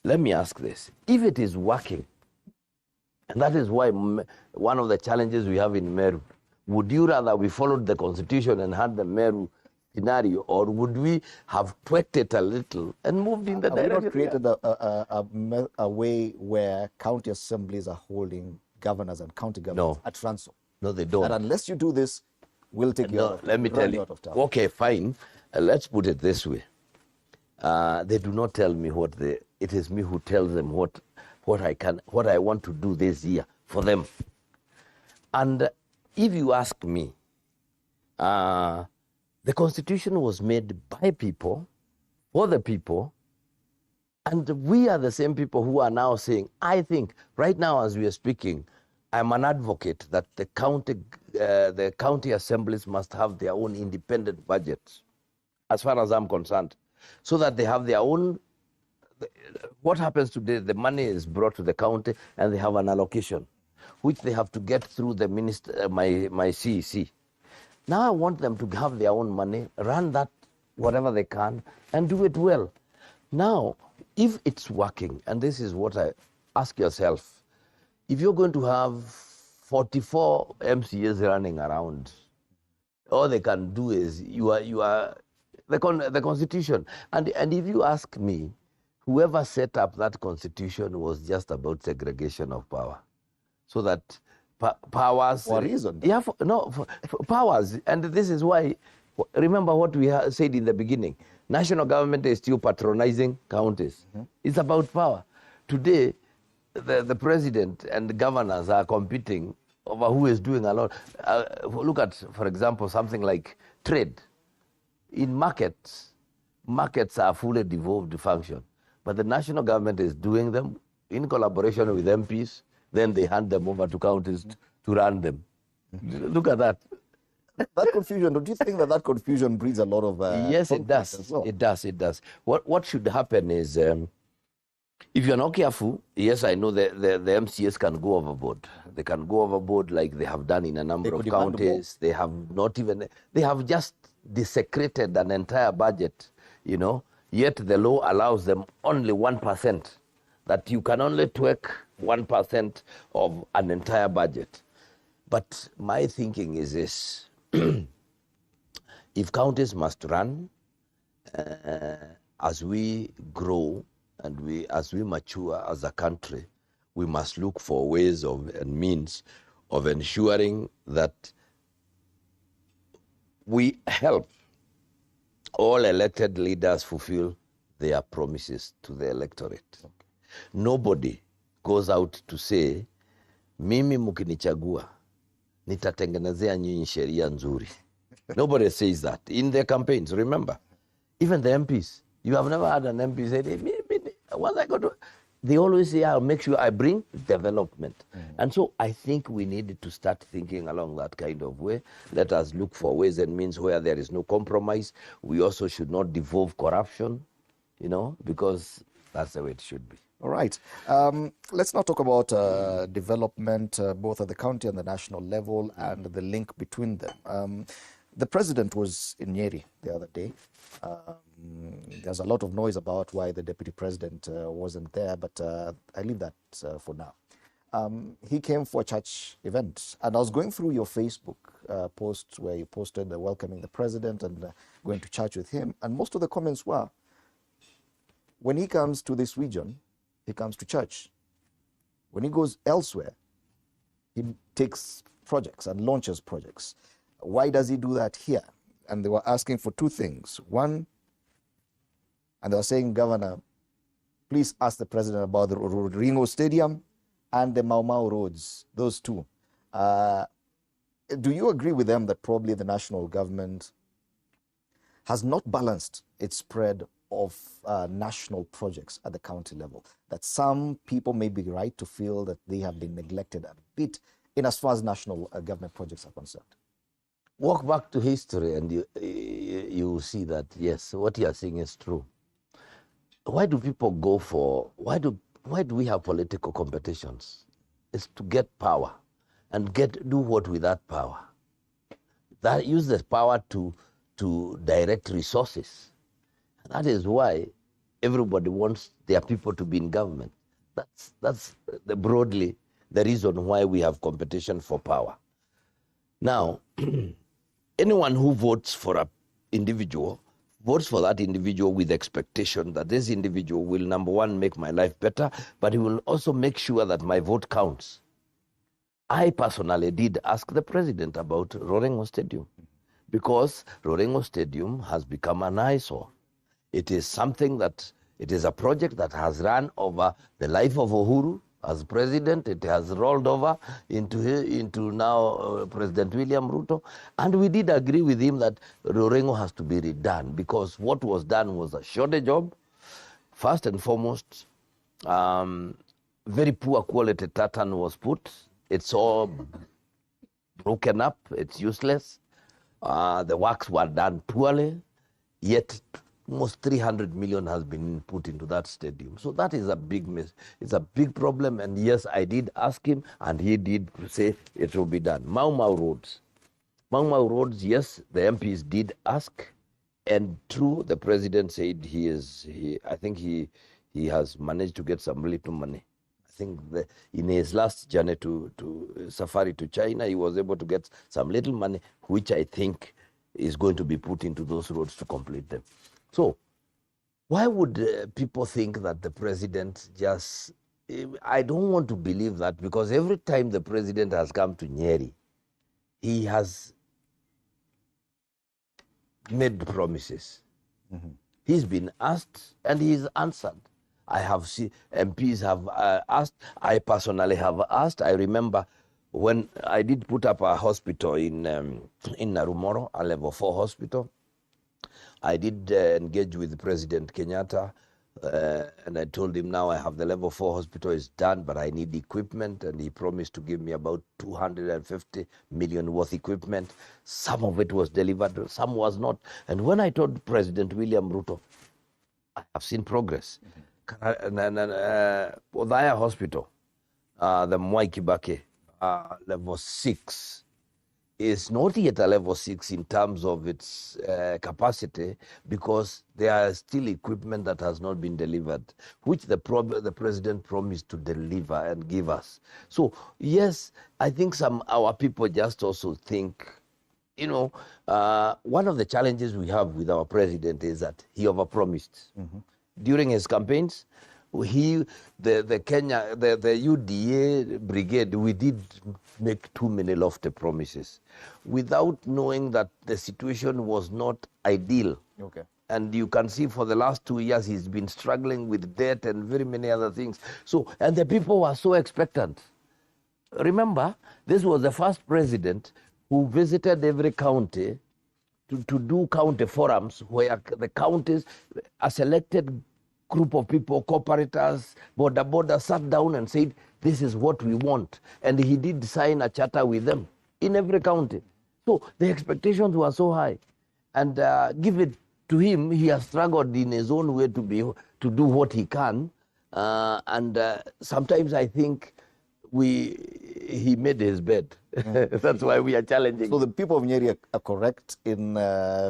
Let me ask this. If it is working, and that is why one of the challenges we have in Meru, would you rather we followed the Constitution and had the Meru scenario, or would we have tweaked it a little and moved in the direction? Have we not created a way where county assemblies are holding governors and county governors at ransom? No, they don't. And unless you do this, we'll take you out. Let me tell you. Okay, fine. Let's put it this way. They do not tell me it is me who tells them what I want to do this year for them. And if you ask me, the Constitution was made by people, for the people, and we are the same people who are now saying, I think, right now as we are speaking, I'm an advocate that the county assemblies must have their own independent budgets, as far as I'm concerned, so that they have their own. What happens today, the money is brought to the county and they have an allocation, which they have to get through the minister, my CEC. Now I want them to have their own money, run that whatever they can, and do it well. Now, if it's working, and this is what I ask yourself, if you're going to have 44 MCAs running around, all they can do is you are the Constitution. And if you ask me, whoever set up that Constitution was just about segregation of power. So that powers... For a reason. Yeah, for powers. And this is why, remember what we said in the beginning, national government is still patronizing counties. It's about power. Today, the president and the governors are competing over who is doing a lot. Look at, for example, something like trade. In markets are fully devolved function. But the national government is doing them in collaboration with MPs. Then they hand them over to counties to run them. Look at that. That confusion, don't you think that confusion breeds a lot of... Yes, it does. Well? It does. What should happen is If you're not careful, yes, I know the MCAs can go overboard. They can go overboard like they have done in a number of counties. They have they have just desecrated an entire budget, you know, yet the law allows them only 1%, that you can only tweak 1% of an entire budget. But my thinking is this, if counties must run, as we grow, and as we mature as a country, we must look for ways and means of ensuring that we help all elected leaders fulfill their promises to the electorate. Okay. Nobody goes out to say, mimi mukinichagua, nitatengenezea nyinyi sheria nzuri. Nobody says that in their campaigns, remember. Even the MPs. You have never had an MP say, hey, once I go to... They always say, I'll make sure I bring development. And so I think we need to start thinking along that kind of way. Let us look for ways and means where there is no compromise. We also should not devolve corruption, you know, because that's the way it should be. All right. Let's now talk about development, both at the county and the national level, and the link between them. The president was in Nyeri the other day. There's a lot of noise about why the deputy president wasn't there, but I leave that for now. He came for a church event, and I was going through your Facebook posts where you posted welcoming the president and going to church with him, and most of the comments were, when he comes to this region, he comes to church. When he goes elsewhere, he takes projects and launches projects. Why does he do that here? And they were asking for two things. One, and they were saying, Governor, please ask the president about the Ringo Stadium and the Mau Mau roads, those two. Do you agree with them that probably the national government has not balanced its spread of national projects at the county level? That some people may be right to feel that they have been neglected a bit in as far as national government projects are concerned? Walk back to history and you will see that, yes, what you are saying is true. Why do people go for, why do we have political competitions? It's to get power and do what with that power? That use the power to direct resources. That is why everybody wants their people to be in government. That's broadly the reason why we have competition for power. Now, anyone who votes for an individual votes for that individual with expectation that this individual will, number one, make my life better, but he will also make sure that my vote counts. I personally did ask the president about Rorengo Stadium, because Rorengo Stadium has become an eyesore. It is something that, it is a project that has run over the life of Uhuru as president. It has rolled over into now President William Ruto. And we did agree with him that Rorengo has to be redone, because what was done was a shortage job. First and foremost, very poor quality tartan was put. It's all broken up. It's useless. The works were done poorly, yet almost 300 million has been put into that stadium. So that is a big miss. It's a big problem. And yes, I did ask him, and he did say it will be done. Mau Mau roads. Mau Mau roads, yes, the MPs did ask. And true, the president said I think he has managed to get some little money. I think in his last journey to safari to China, he was able to get some little money, which I think is going to be put into those roads to complete them. So, why would people think that the president just... I don't want to believe that, because every time the president has come to Nyeri, he has made promises. Mm-hmm. He's been asked and he's answered. I have seen MPs have asked. I personally have asked. I remember when I did put up a hospital in Narumoro, a level 4 hospital. I did engage with President Kenyatta, and I told him, now I have the level 4 hospital is done, but I need equipment, and he promised to give me about 250 million worth equipment. Some of it was delivered, some was not. And when I told President William Ruto, I have seen progress. Mm-hmm. Odhaya Hospital, the Mwai Kibaki, level 6, is not yet a level 6 in terms of its capacity, because there are still equipment that has not been delivered, which the president promised to deliver and give us. So yes, I think our people just also think, one of the challenges we have with our president is that he overpromised. During his campaigns, the UDA brigade, we did make too many lofty promises without knowing that the situation was not ideal. Okay. And you can see for the last 2 years, he's been struggling with debt and very many other things. So, and the people were so expectant. Remember, this was the first president who visited every county to do county forums where the counties, a selected group of people, cooperators, border sat down and said, this is what we want. And he did sign a charter with them in every county. So the expectations were so high. And give it to him, he has struggled in his own way to do what he can. Sometimes I think he made his bed. That's why we are challenging. So the people of Nyeri are correct in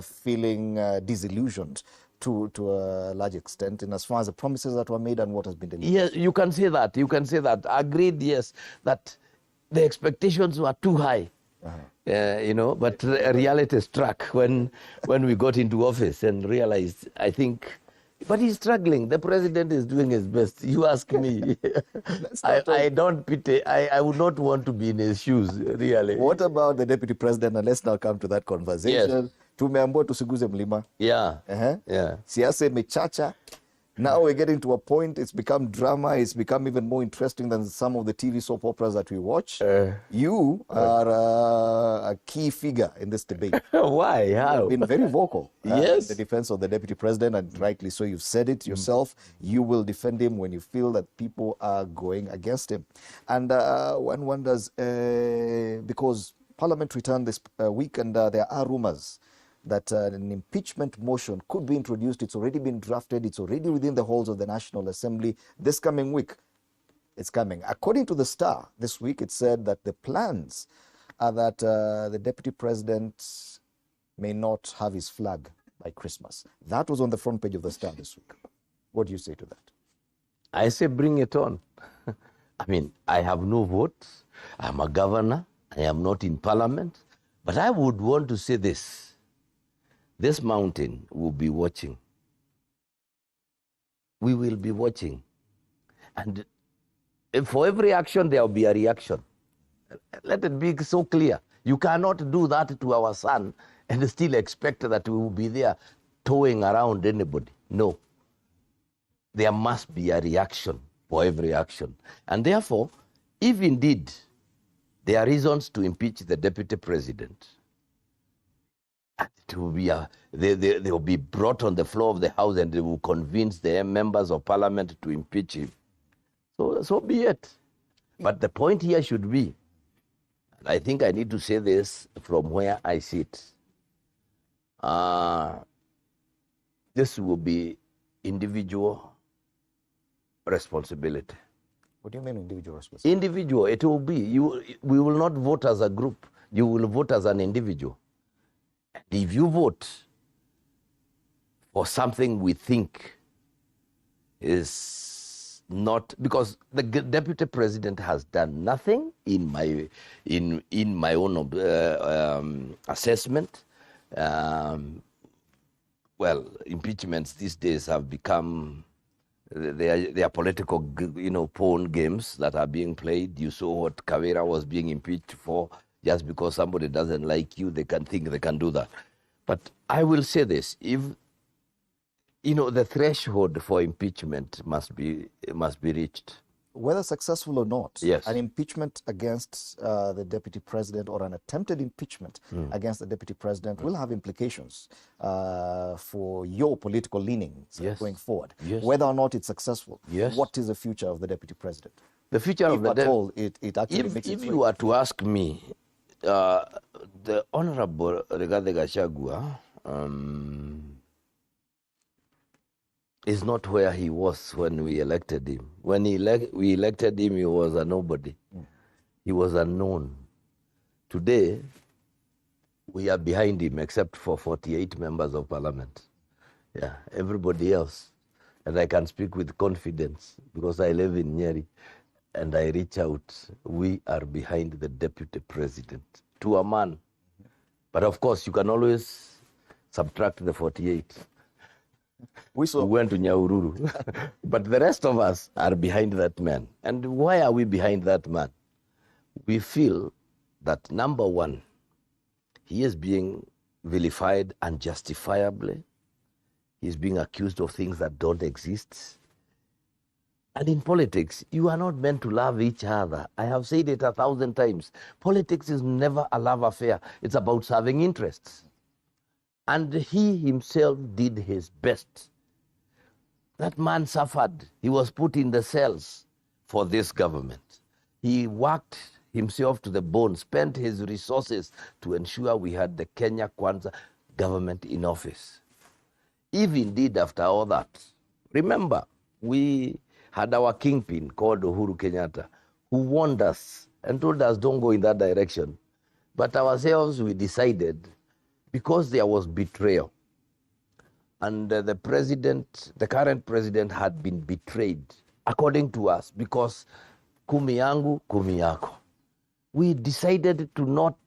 feeling disillusioned to a large extent in as far as the promises that were made and what has been delivered. Yes, you can say that. You can say that. Agreed, yes, that the expectations were too high. But reality struck when we got into office and realized, I think, but he's struggling. The president is doing his best. You ask me. I don't pity. I would not want to be in his shoes, really. What about the deputy president? And let's now come to that conversation. Yes. Tumeambiwa tusiguze mlima. Yeah. Yeah. Siasa imechacha. Now we're getting to a point, it's become drama, it's become even more interesting than some of the TV soap operas that we watch. You are a key figure in this debate. Why? How? You've been very vocal yes. in the defense of the deputy president, and rightly so. You've said it yourself. You will defend him when you feel that people are going against him. And one wonders, because Parliament returned this week, and there are rumors that an impeachment motion could be introduced. It's already been drafted. It's already within the halls of the National Assembly this coming week. It's coming. According to the Star this week, it said that the plans are that the deputy president may not have his flag by Christmas. That was on the front page of the Star this week. What do you say to that? I say bring it on. I mean, I have no votes. I'm a governor. I am not in Parliament. But I would want to say this. This mountain will be watching. We will be watching. And for every action, there will be a reaction. Let it be so clear. You cannot do that to our son and still expect that we will be there towing around anybody. No. There must be a reaction for every action. And therefore, if indeed there are reasons to impeach the deputy president, it will be they will be brought on the floor of the House, and they will convince the members of Parliament to impeach him. So be it. But the point here should be, and I think I need to say this from where I sit, this will be individual responsibility. What do you mean individual responsibility? Individual, it will be. We will not vote as a group. You will vote as an individual. If you vote for something we think is not, because the deputy president has done nothing in my own assessment. Well, impeachments these days have become they are political, pawn games that are being played. You saw what Kavira was being impeached for. Just because somebody doesn't like you, they can think they can do that. But I will say this: if the threshold for impeachment must be reached, whether successful or not, yes, an impeachment against the deputy president or an attempted impeachment against the deputy president will have implications for your political leanings going forward. Yes. Whether or not it's successful, what is the future of the deputy president? The future of the at all, it actually makes if you were to ask me, the Honorable Rigathi Gachagua, is not where he was when we elected him. When we elected him, he was a nobody. He was unknown. Today, we are behind him except for 48 members of parliament. Yeah, everybody else. And I can speak with confidence because I live in Nyeri and I reach out. We are behind the deputy president to a man. But of course, you can always subtract the 48. We went to Nyaururu. But the rest of us are behind that man. And why are we behind that man? We feel that, number one, he is being vilified unjustifiably. He's being accused of things that don't exist. And in politics, you are not meant to love each other. I have said it 1,000 times. Politics is never a love affair. It's about serving interests. And he himself did his best. That man suffered. He was put in the cells for this government. He worked himself to the bone, spent his resources to ensure we had the Kenya Kwanza government in office. If indeed after all that, remember, we had our kingpin called Uhuru Kenyatta, who warned us and told us don't go in that direction. But ourselves, we decided, because there was betrayal, and the current president had been betrayed, according to us, because kumi yangu, kumi yako. We decided to not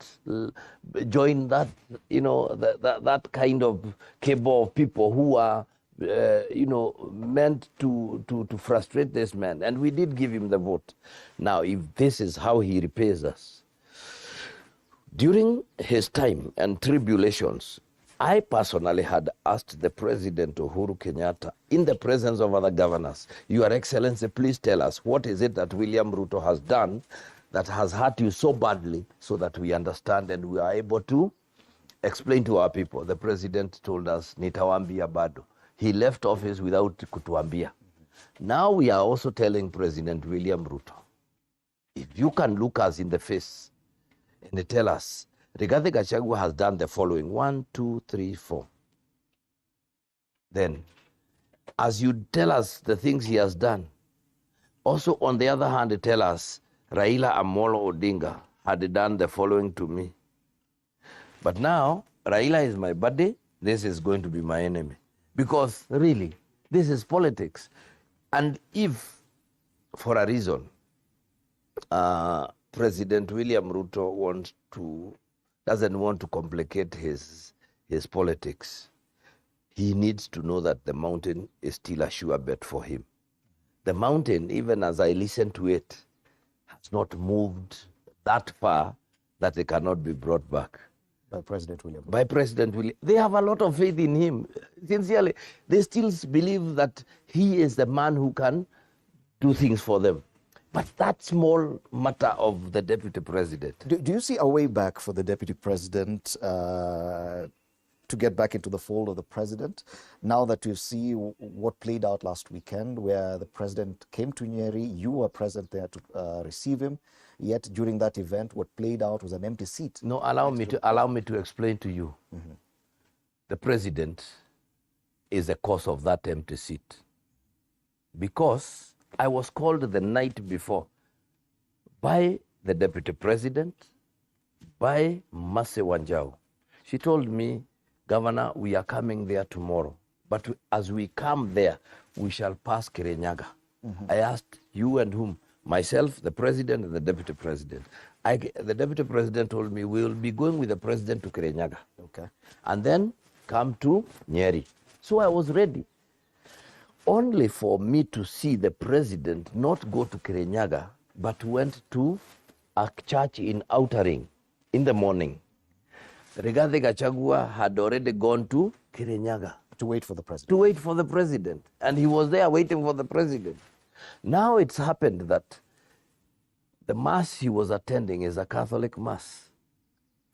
join that, that kind of cabal of people who are, meant to frustrate this man. And we did give him the vote. Now, if this is how he repays us, during his time and tribulations, I personally had asked the President Uhuru Kenyatta, in the presence of other governors, Your Excellency, please tell us, what is it that William Ruto has done that has hurt you so badly, so that we understand and we are able to explain to our people. The president told us, nitawambia bado. He left office without kutuambia. Now we are also telling President William Ruto, if you can look us in the face and tell us, Rigathi Gachagua has done the following, 1, 2, 3, 4. Then, as you tell us the things he has done, also on the other hand, tell us, Raila Amolo Odinga had done the following to me. But now, Raila is my buddy, this is going to be my enemy. Because really, this is politics. And if, for a reason, President William Ruto doesn't want to complicate his politics, he needs to know that the mountain is still a sure bet for him. The mountain, even as I listen to it, has not moved that far that it cannot be brought back. By President William. By President William. They have a lot of faith in him. Sincerely, they still believe that he is the man who can do things for them. But that small matter of the deputy president. Do you see a way back for the deputy president to get back into the fold of the president? Now that you see what played out last weekend, where the president came to Nyeri, you were present there to receive him. Yet during that event, what played out was an empty seat. No, allow me to explain to you. Mm-hmm. The president is the cause of that empty seat. Because I was called the night before by the deputy president, by Mase Wanjau. She told me, Governor, we are coming there tomorrow. But as we come there, we shall pass Kirinyaga. Mm-hmm. I asked, you and whom? Myself, the president, and the deputy president. The deputy president told me, we will be going with the president to Kirinyaga. Okay. And then come to Nyeri. So I was ready. Only for me to see the president not go to Kirinyaga, but went to a church in Outer Ring in the morning. Rigathi Gachagua had already gone to Kirinyaga. To wait for the president. To wait for the president. And he was there waiting for the president. Now it's happened that the mass he was attending is a Catholic mass.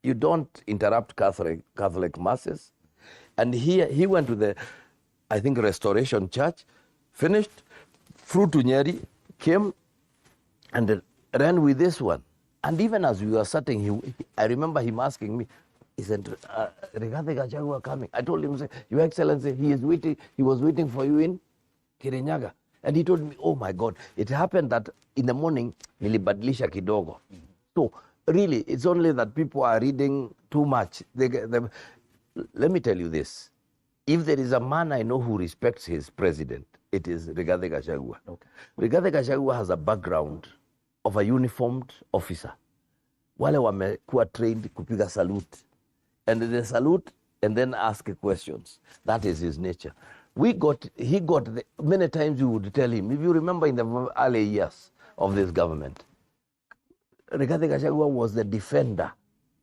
You don't interrupt Catholic masses. And he went to the, I think, Restoration Church, finished, flew to Nyeri, came and ran with this one. And even as we were sitting, I remember him asking me, isn't Rigathi Gachagua coming? I told him, Your Excellency, he was waiting for you in Kirinyaga. And he told me, oh my God, it happened that in the morning, nilibadilisha kidogo. So really, it's only that people are reading too much. Let me tell you this. If there is a man I know who respects his president, it is Rigathi Gachagua. Okay. Rigathi Gachagua has a background of a uniformed officer. Wale wamekuwa trained kupiga salute. And they salute and then ask questions. That is his nature. Many times you would tell him, if you remember in the early years of this government, Rigathi Gachagua was the defender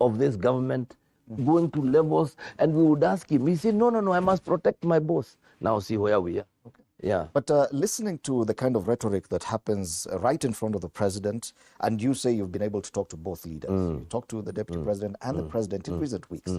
of this government, going to levels, and we would ask him, he said, no, I must protect my boss. Now see where we are. Okay. Yeah. But listening to the kind of rhetoric that happens right in front of the president, and you say you've been able to talk to both leaders. You talk to the deputy president and the president in recent weeks.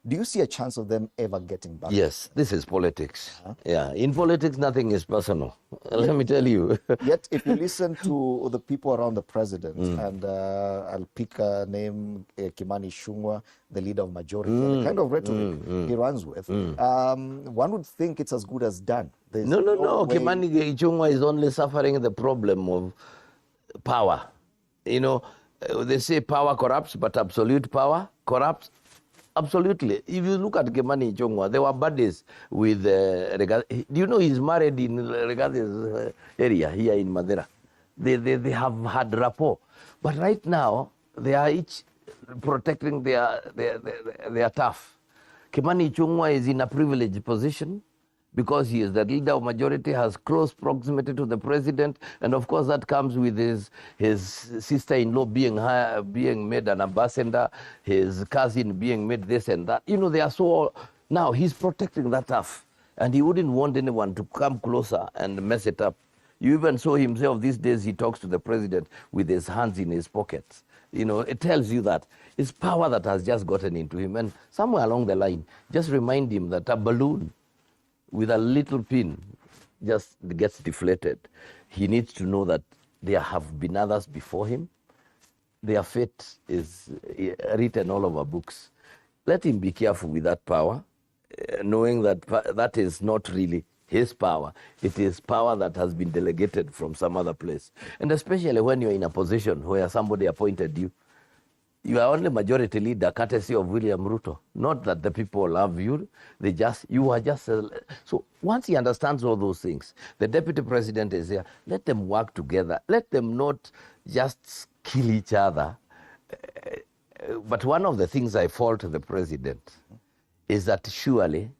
Do you see a chance of them ever getting back? Yes, this is politics. Yeah, in politics, nothing is personal. Let me tell you. Yet, if you listen to the people around the president, and I'll pick a name, Kimani Ichung'wah, the leader of majority, the kind of rhetoric he runs with, one would think it's as good as done. No. Kimani Ichung'wah is only suffering the problem of power. You know, they say power corrupts, but absolute power corrupts. Absolutely. If you look at Kimani Ichung'wah, they were buddies with Rigathi. Do you know he's married in Rigathi's area here in Madeira? They have had rapport. But right now, they are each protecting their turf. Kimani Ichung'wah is in a privileged position because he is the leader of majority, has close proximity to the president, and of course that comes with his sister-in-law being made an ambassador, his cousin being made this and that. You know, they are so... Now, he's protecting that turf, and he wouldn't want anyone to come closer and mess it up. You even saw himself these days, he talks to the president with his hands in his pockets. You know, it tells you that it's power that has just gotten into him, and somewhere along the line, just remind him that a balloon with a little pin just gets deflated. He needs to know that there have been others before him. Their fate is written all over books. Let him be careful with that power, knowing that that is not really his power. It is power that has been delegated from some other place. And especially when you're in a position where somebody appointed you, you are only majority leader courtesy of William Ruto. Not that the people love you. You are just... So once he understands all those things, the deputy president is here. Let them work together. Let them not just kill each other. But one of the things I fault the president is that surely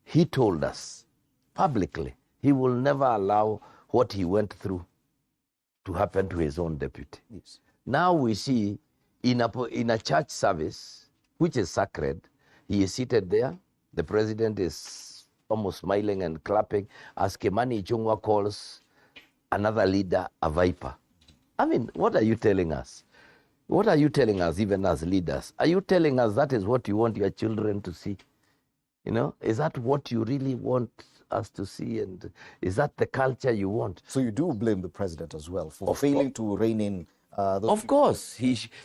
he told us publicly he will never allow what he went through to happen to his own deputy. Yes. Now we see in a church service, which is sacred, he is seated there. The president is almost smiling and clapping as Kimani Ichung'wah calls another leader a viper. I mean, what are you telling us? What are you telling us even as leaders? Are you telling us that is what you want your children to see? You know, is that what you really want us to see? And is that the culture you want? So you do blame the president as well for failing to rein in of course,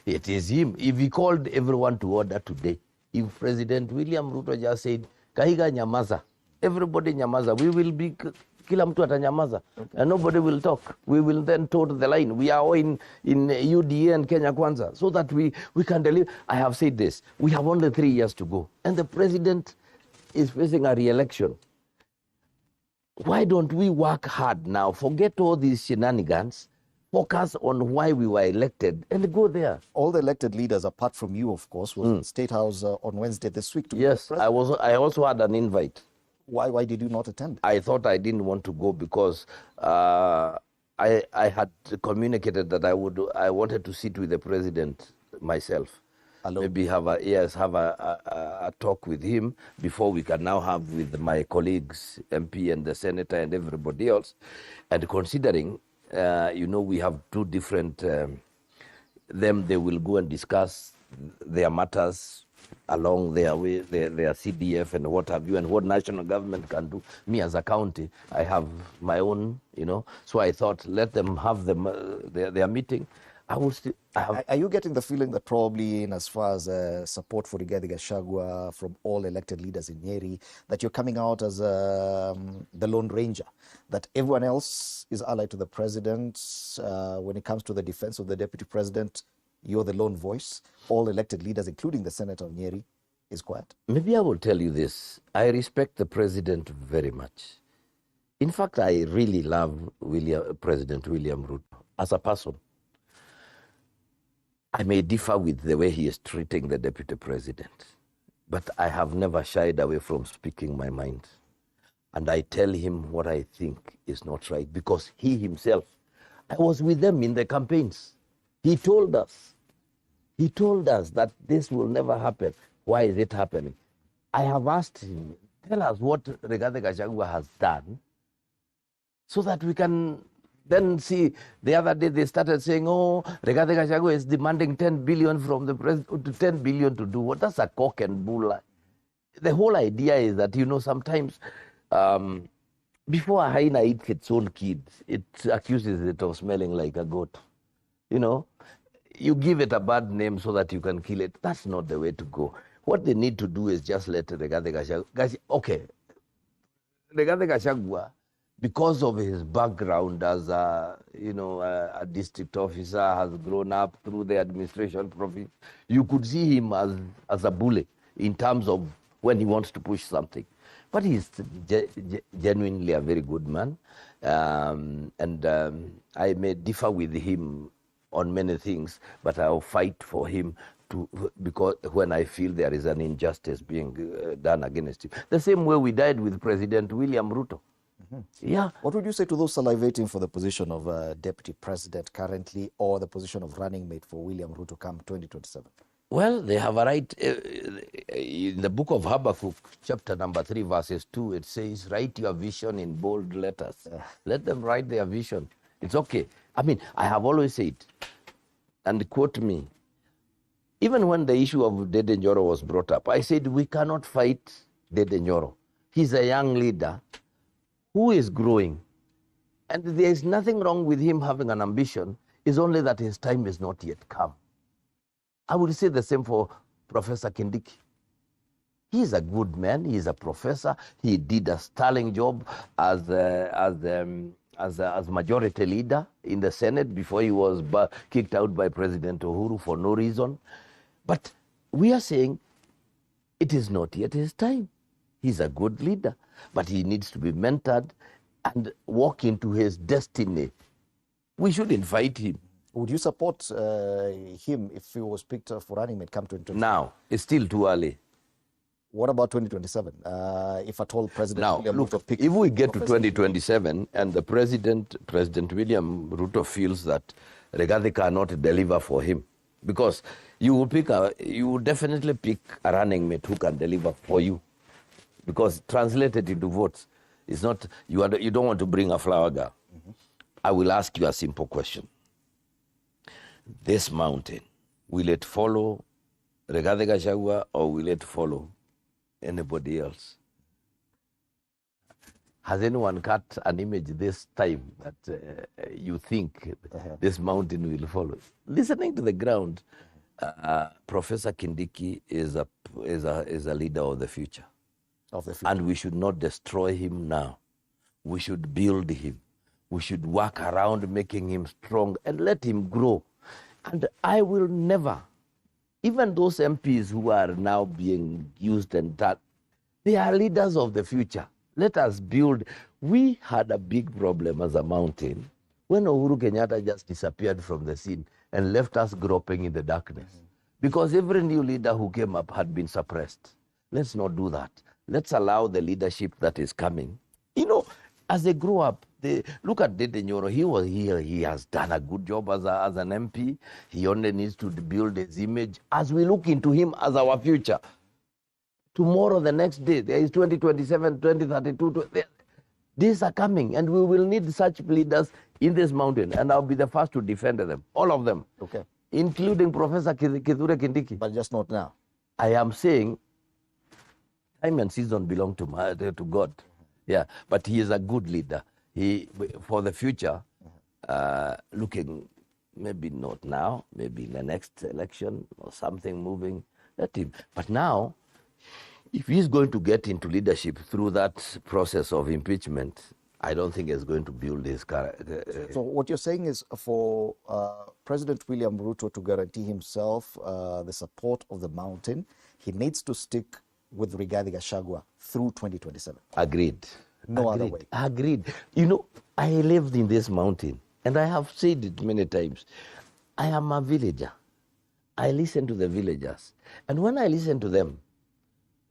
it is him. If he called everyone to order today, if President William Ruto just said, Kahiga nyamaza, everybody nyamaza, we will be, kila mtu atanyamaza, and nobody will talk. We will then toe the line. We are all in UDA and Kenya Kwanza, so that we can deliver. I have said this, we have only 3 years to go, and the president is facing a re-election. Why don't we work hard now? Forget all these shenanigans. Focus on why we were elected and go there. All the elected leaders, apart from you, of course, was in State House on Wednesday this week. Yes, I also had an invite. Why did you not attend? I thought I didn't want to go because I had communicated that I wanted to sit with the president myself. Alone. Maybe have a talk with him before we can now have with my colleagues, MP and the senator and everybody else. And considering you know, we have two different, they will go and discuss their matters along their way, their CDF and what have you, and what national government can do. Me as a county, I have my own, you know, so I thought let them have their meeting. I will still. Are you getting the feeling that probably, in as far as support for Rigathi Gachagua from all elected leaders in Nyeri, that you're coming out as the Lone Ranger, that everyone else is allied to the president when it comes to the defense of the deputy president? You're the lone voice. All elected leaders, including the senator of Nyeri, is quiet. Maybe I will tell you this. I respect the president very much. In fact, I really love President William Ruto as a person. I may differ with the way he is treating the deputy president, but I have never shied away from speaking my mind. And I tell him what I think is not right, because he himself, I was with them in the campaigns. He told us that this will never happen. Why is it happening? I have asked him, tell us what Rigathi Gachagua has done so that we can then see. The other day they started saying, oh, Rigathi Gachagua is demanding 10 billion from the president. 10 billion to do what? That's a cock and bull. The whole idea is that, sometimes before a hyena eats its own kids, it accuses it of smelling like a goat. You give it a bad name so that you can kill it. That's not the way to go. What they need to do is just let Rigathi Gachagua. Okay, Rigathi Gachagua, because of his background as a district officer, has grown up through the administration profit. You could see him as a bully in terms of when he wants to push something. But he's genuinely a very good man. I may differ with him on many things, but I'll fight for him because when I feel there is an injustice being done against him. The same way we died with President William Ruto. Mm-hmm. Yeah. What would you say to those salivating for the position of deputy president currently, or the position of running mate for William Ruto come 2027? Well, they have a right. In the book of Habakkuk, chapter number 3, verses 2, it says, write your vision in bold letters. Let them write their vision. It's okay. I mean, I have always said, and quote me, even when the issue of Dede Njoro was brought up, I said, we cannot fight Dede Njoro. He's a young leader who is growing. And there is nothing wrong with him having an ambition. It's only that his time is not yet come. I would say the same for Professor Kindiki. He's a good man. He's a professor. He did a sterling job as majority leader in the Senate before he was kicked out by President Uhuru for no reason. But we are saying it is not yet his time. He's a good leader, but he needs to be mentored and walk into his destiny. We shouldn't fight him. Would you support him if he was picked for running mate come 2027? Now, it's still too early. What about 2027? If at all President William Ruto picked... If we get to 2027 and the President William Ruto feels that Rigathi cannot deliver for him, because you will definitely pick a running mate who can deliver for you, because translated into votes, it's not, you don't want to bring a flower girl. Mm-hmm. I will ask you a simple question. This mountain, will it follow Rigathi Gachagua or will it follow anybody else? Has anyone cut an image this time that you think this mountain will follow? Listening to the ground, Professor Kindiki is a leader of the future. And we should not destroy him now. We should build him. We should work around making him strong and let him grow. And I will never, even those MPs who are now being used and that, they are leaders of the future. Let us build. We had a big problem as a mountain when Uhuru Kenyatta just disappeared from the scene and left us groping in the darkness. Because every new leader who came up had been suppressed. Let's not do that. Let's allow the leadership that is coming. As they grow up, look at Dede Njoro. He was here. He has done a good job as an MP. He only needs to build his image as we look into him as our future. Tomorrow, the next day, there is 2027, 2032. These are coming, and we will need such leaders in this mountain, and I'll be the first to defend them, all of them. Okay. Including Professor Kithure Kindiki. But just not now. I am saying time and season belong to God. Yeah, but he is a good leader. He, for the future, looking maybe not now, maybe in the next election or something moving, let him. But now, if he's going to get into leadership through that process of impeachment, I don't think he's going to build his character. So what you're saying is for President William Ruto to guarantee himself the support of the mountain, he needs to stick with Rigathi Gachagua through 2027. Agreed. No Agreed. other way. Agreed. You know, I lived in this mountain, and I have said it many times. I am a villager. I listen to the villagers. And when I listen to them,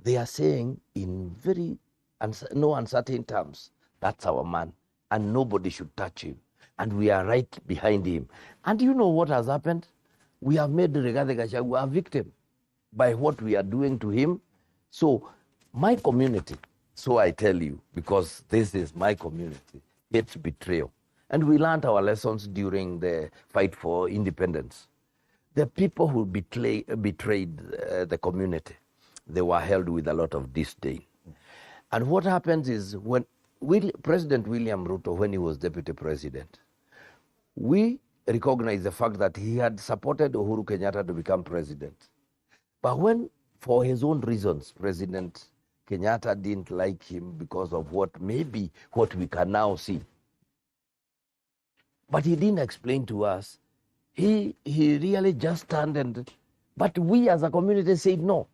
they are saying in very no uncertain terms, that's our man, and nobody should touch him. And we are right behind him. And you know what has happened? We have made Rigathi Gachagua a victim by what we are doing to him. So my community, so I tell you, because this is my community, hates betrayal. And we learned our lessons during the fight for independence. The people who betrayed the community, they were held with a lot of disdain. And what happens is when President William Ruto, when he was deputy president, we recognize the fact that he had supported Uhuru Kenyatta to become president. But when, for his own reasons, President Kenyatta didn't like him because of what we can now see. But he didn't explain to us. He really just turned but we as a community said, no,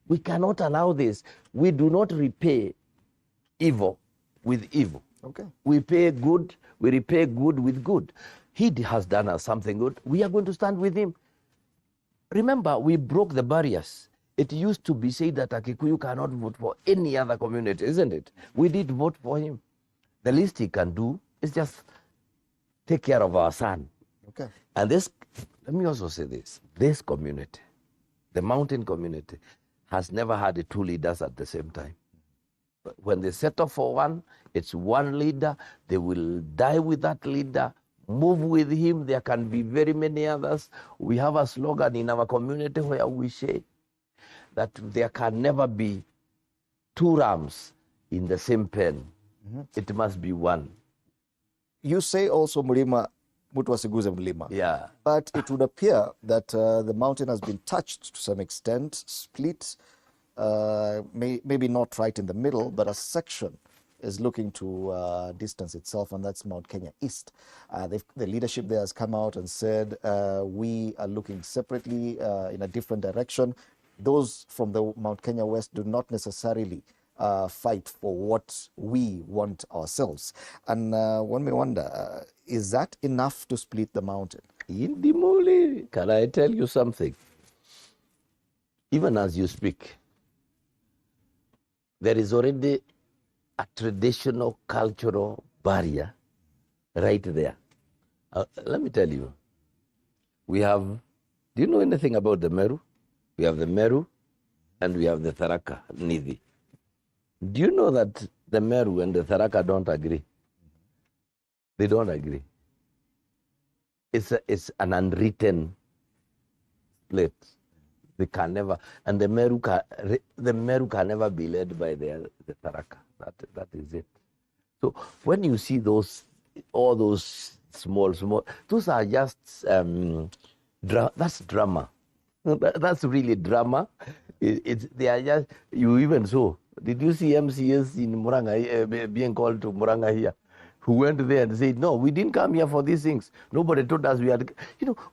we cannot allow this. We do not repay evil with evil. Okay. We repay good with good. He has done us something good. We are going to stand with him. Remember, we broke the barriers. It used to be said that a Kikuyu cannot vote for any other community, isn't it? We did vote for him. The least he can do is just take care of our son. Okay. And this, let me also say this community, the mountain community, has never had two leaders at the same time. But when they settle for one, it's one leader. They will die with that leader, move with him. There can be very many others. We have a slogan in our community where we say that there can never be two rams in the same pen. Mm-hmm. It must be one. You say also Mlima Mtu asiguze mlima. Yeah. But it would appear that the mountain has been touched to some extent, split, maybe not right in the middle, but a section is looking to distance itself, and that's Mount Kenya East. The leadership there has come out and said, we are looking separately in a different direction. Those from the Mount Kenya West do not necessarily fight for what we want ourselves. And one may wonder, is that enough to split the mountain? Indimuli, can I tell you something? Even as you speak, there is already a traditional cultural barrier right there. Let me tell you, we have, do you know anything about the Meru? We have the Meru and we have the Tharaka Nithi. Do you know that the Meru and the Tharaka don't agree? They don't agree. It's an unwritten split. They can never, and the Meru can never be led by the Tharaka. That is it. So when you see all those small, those are just that's drama. That's really drama. They are just, you even saw. Did you see MCS in Muranga being called to Muranga here, who went there and said, no, we didn't come here for these things. Nobody told us we had,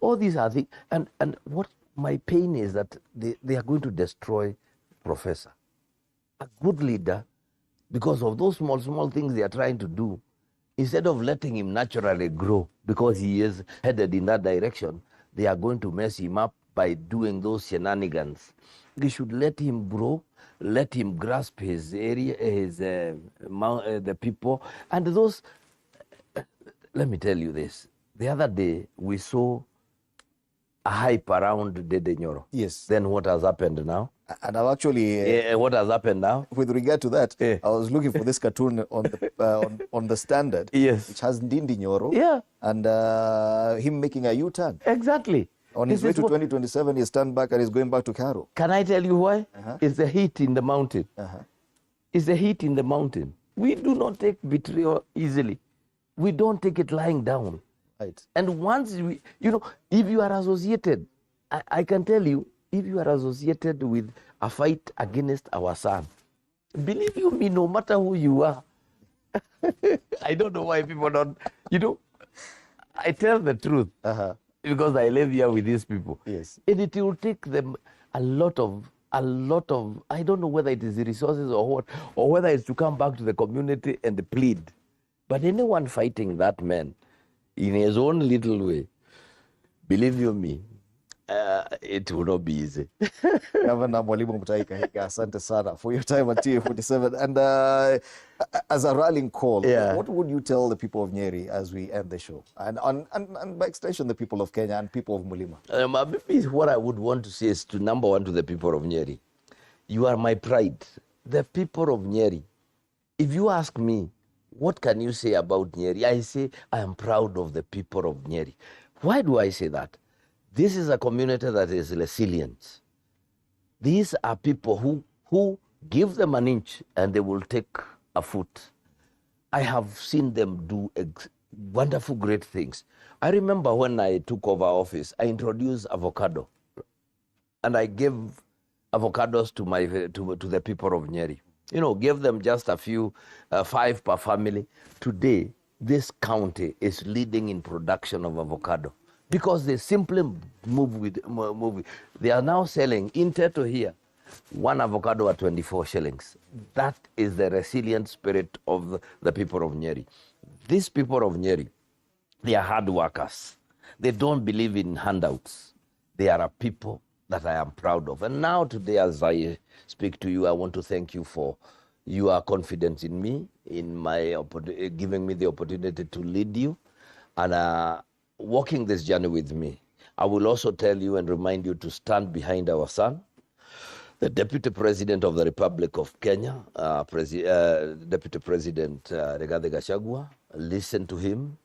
all these are things. And what my pain is that they are going to destroy Professor. A good leader, because of those small things they are trying to do, instead of letting him naturally grow, because he is headed in that direction, they are going to mess him up by doing those shenanigans. They should let him grow, let him grasp his area, the people, and those. Let me tell you this. The other day we saw a hype around Dede Nyoro. Yes. Then what has happened now? And I've actually what has happened now? With regard to that, I was looking for this cartoon on the on the Standard. Yes. Which has Ndindi Nyoro. Yeah. And him making a U-turn. Exactly. On his way to 2027, he's turned back and he's going back to Cairo. Can I tell you why? It's the heat in the mountain. It's the heat in the mountain. We do not take betrayal easily. We don't take it lying down. Right. And once we, if you are associated, I can tell you, if you are associated with a fight against our son, believe you me, no matter who you are, I don't know why people don't, I tell the truth because I live here with these people. Yes. And it will take them a lot of, I don't know whether it is the resources or what, or whether it's to come back to the community and plead. But anyone fighting that man in his own little way, believe you me, it will not be easy. Governor Mwalimu Mutahi Kahiga, asante sana for your time at TV47. And as a rallying call, what would you tell the people of Nyeri as we end the show? And by extension, the people of Kenya and people of Mulima? Maybe what I would want to say is to number one to the people of Nyeri. You are my pride. The people of Nyeri. If you ask me, what can you say about Nyeri? I say, I am proud of the people of Nyeri. Why do I say that? This is a community that is resilient. These are people who give them an inch and they will take a foot. I have seen them do wonderful, great things. I remember when I took over office, I introduced avocado. And I gave avocados to the people of Nyeri. Gave them just a few, 5 per family. Today, this county is leading in production of avocado. Because they simply move. They are now selling in Teto here, 1 avocado at 24 shillings. That is the resilient spirit of the people of Nyeri. These people of Nyeri, they are hard workers. They don't believe in handouts. They are a people that I am proud of. And now today, as I speak to you, I want to thank you for your confidence in me, in my giving me the opportunity to lead you. And walking this journey with me. I will also tell you and remind you to stand behind our son, the Deputy President of the Republic of Kenya, Deputy President Rigathi Gachagua. Listen to him,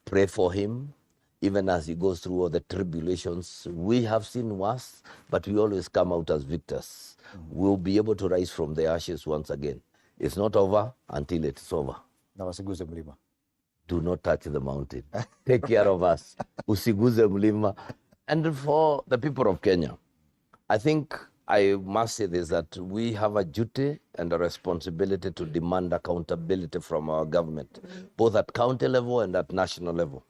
pray for him, even as he goes through all the tribulations. We have seen worse, but we always come out as victors. We'll be able to rise from the ashes once again. It's not over until it's over. Do not touch the mountain. Take care of us. Usiguze mlima. And for the people of Kenya, I think I must say this, that we have a duty and a responsibility to demand accountability from our government, both at county level and at national level.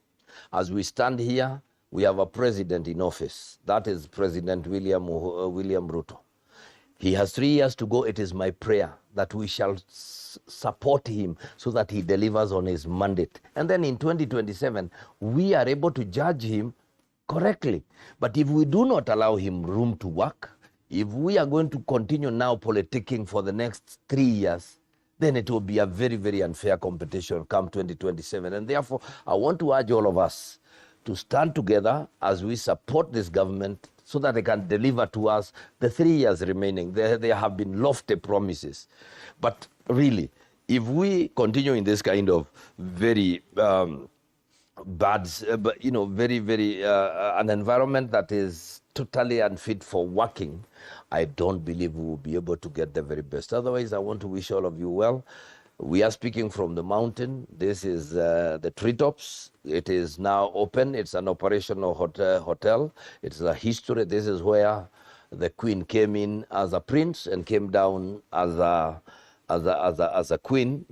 As we stand here, we have a president in office. That is President William Ruto. He has 3 years to go. It is my prayer that we shall support him so that he delivers on his mandate. And then in 2027, we are able to judge him correctly. But if we do not allow him room to work, if we are going to continue now politicking for the next 3 years, then it will be a very, very unfair competition come 2027. And therefore, I want to urge all of us to stand together as we support this government so that they can deliver to us the 3 years remaining. There have been lofty promises. But really, if we continue in this kind of very bad, very, very, an environment that is totally unfit for working, I don't believe we will be able to get the very best. Otherwise, I want to wish all of you well. We are speaking from the mountain. This is the treetops. It is now open. It's an operational hotel. It's a history. This is where the queen came in as a prince and came down as a queen.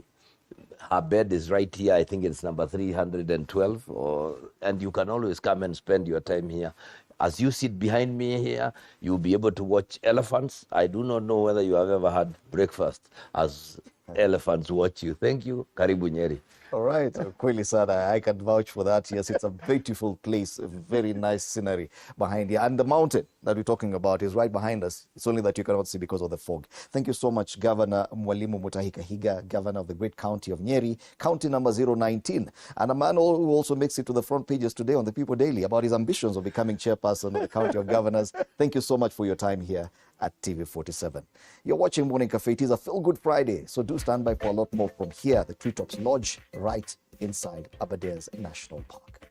Her bed is right here. I think it's number 312. And you can always come and spend your time here. As you sit behind me here, you'll be able to watch elephants. I do not know whether you have ever had breakfast as elephants watch you. Thank you. Karibu Nyeri. All right, Kweli Sana, I can vouch for that. Yes, it's a beautiful place, a very nice scenery behind here. And the mountain that we're talking about is right behind us. It's only that you cannot see because of the fog. Thank you so much, Governor Mwalimu Mutahi Kahiga, Governor of the great county of Nyeri, county number 019. And a man who also makes it to the front pages today on the People Daily about his ambitions of becoming chairperson of the County of Governors. Thank you so much for your time here at TV47. You're watching Morning Cafe. It is a feel-good Friday, so do stand by for a lot more from here, the Treetops Lodge, right inside Aberdares National Park.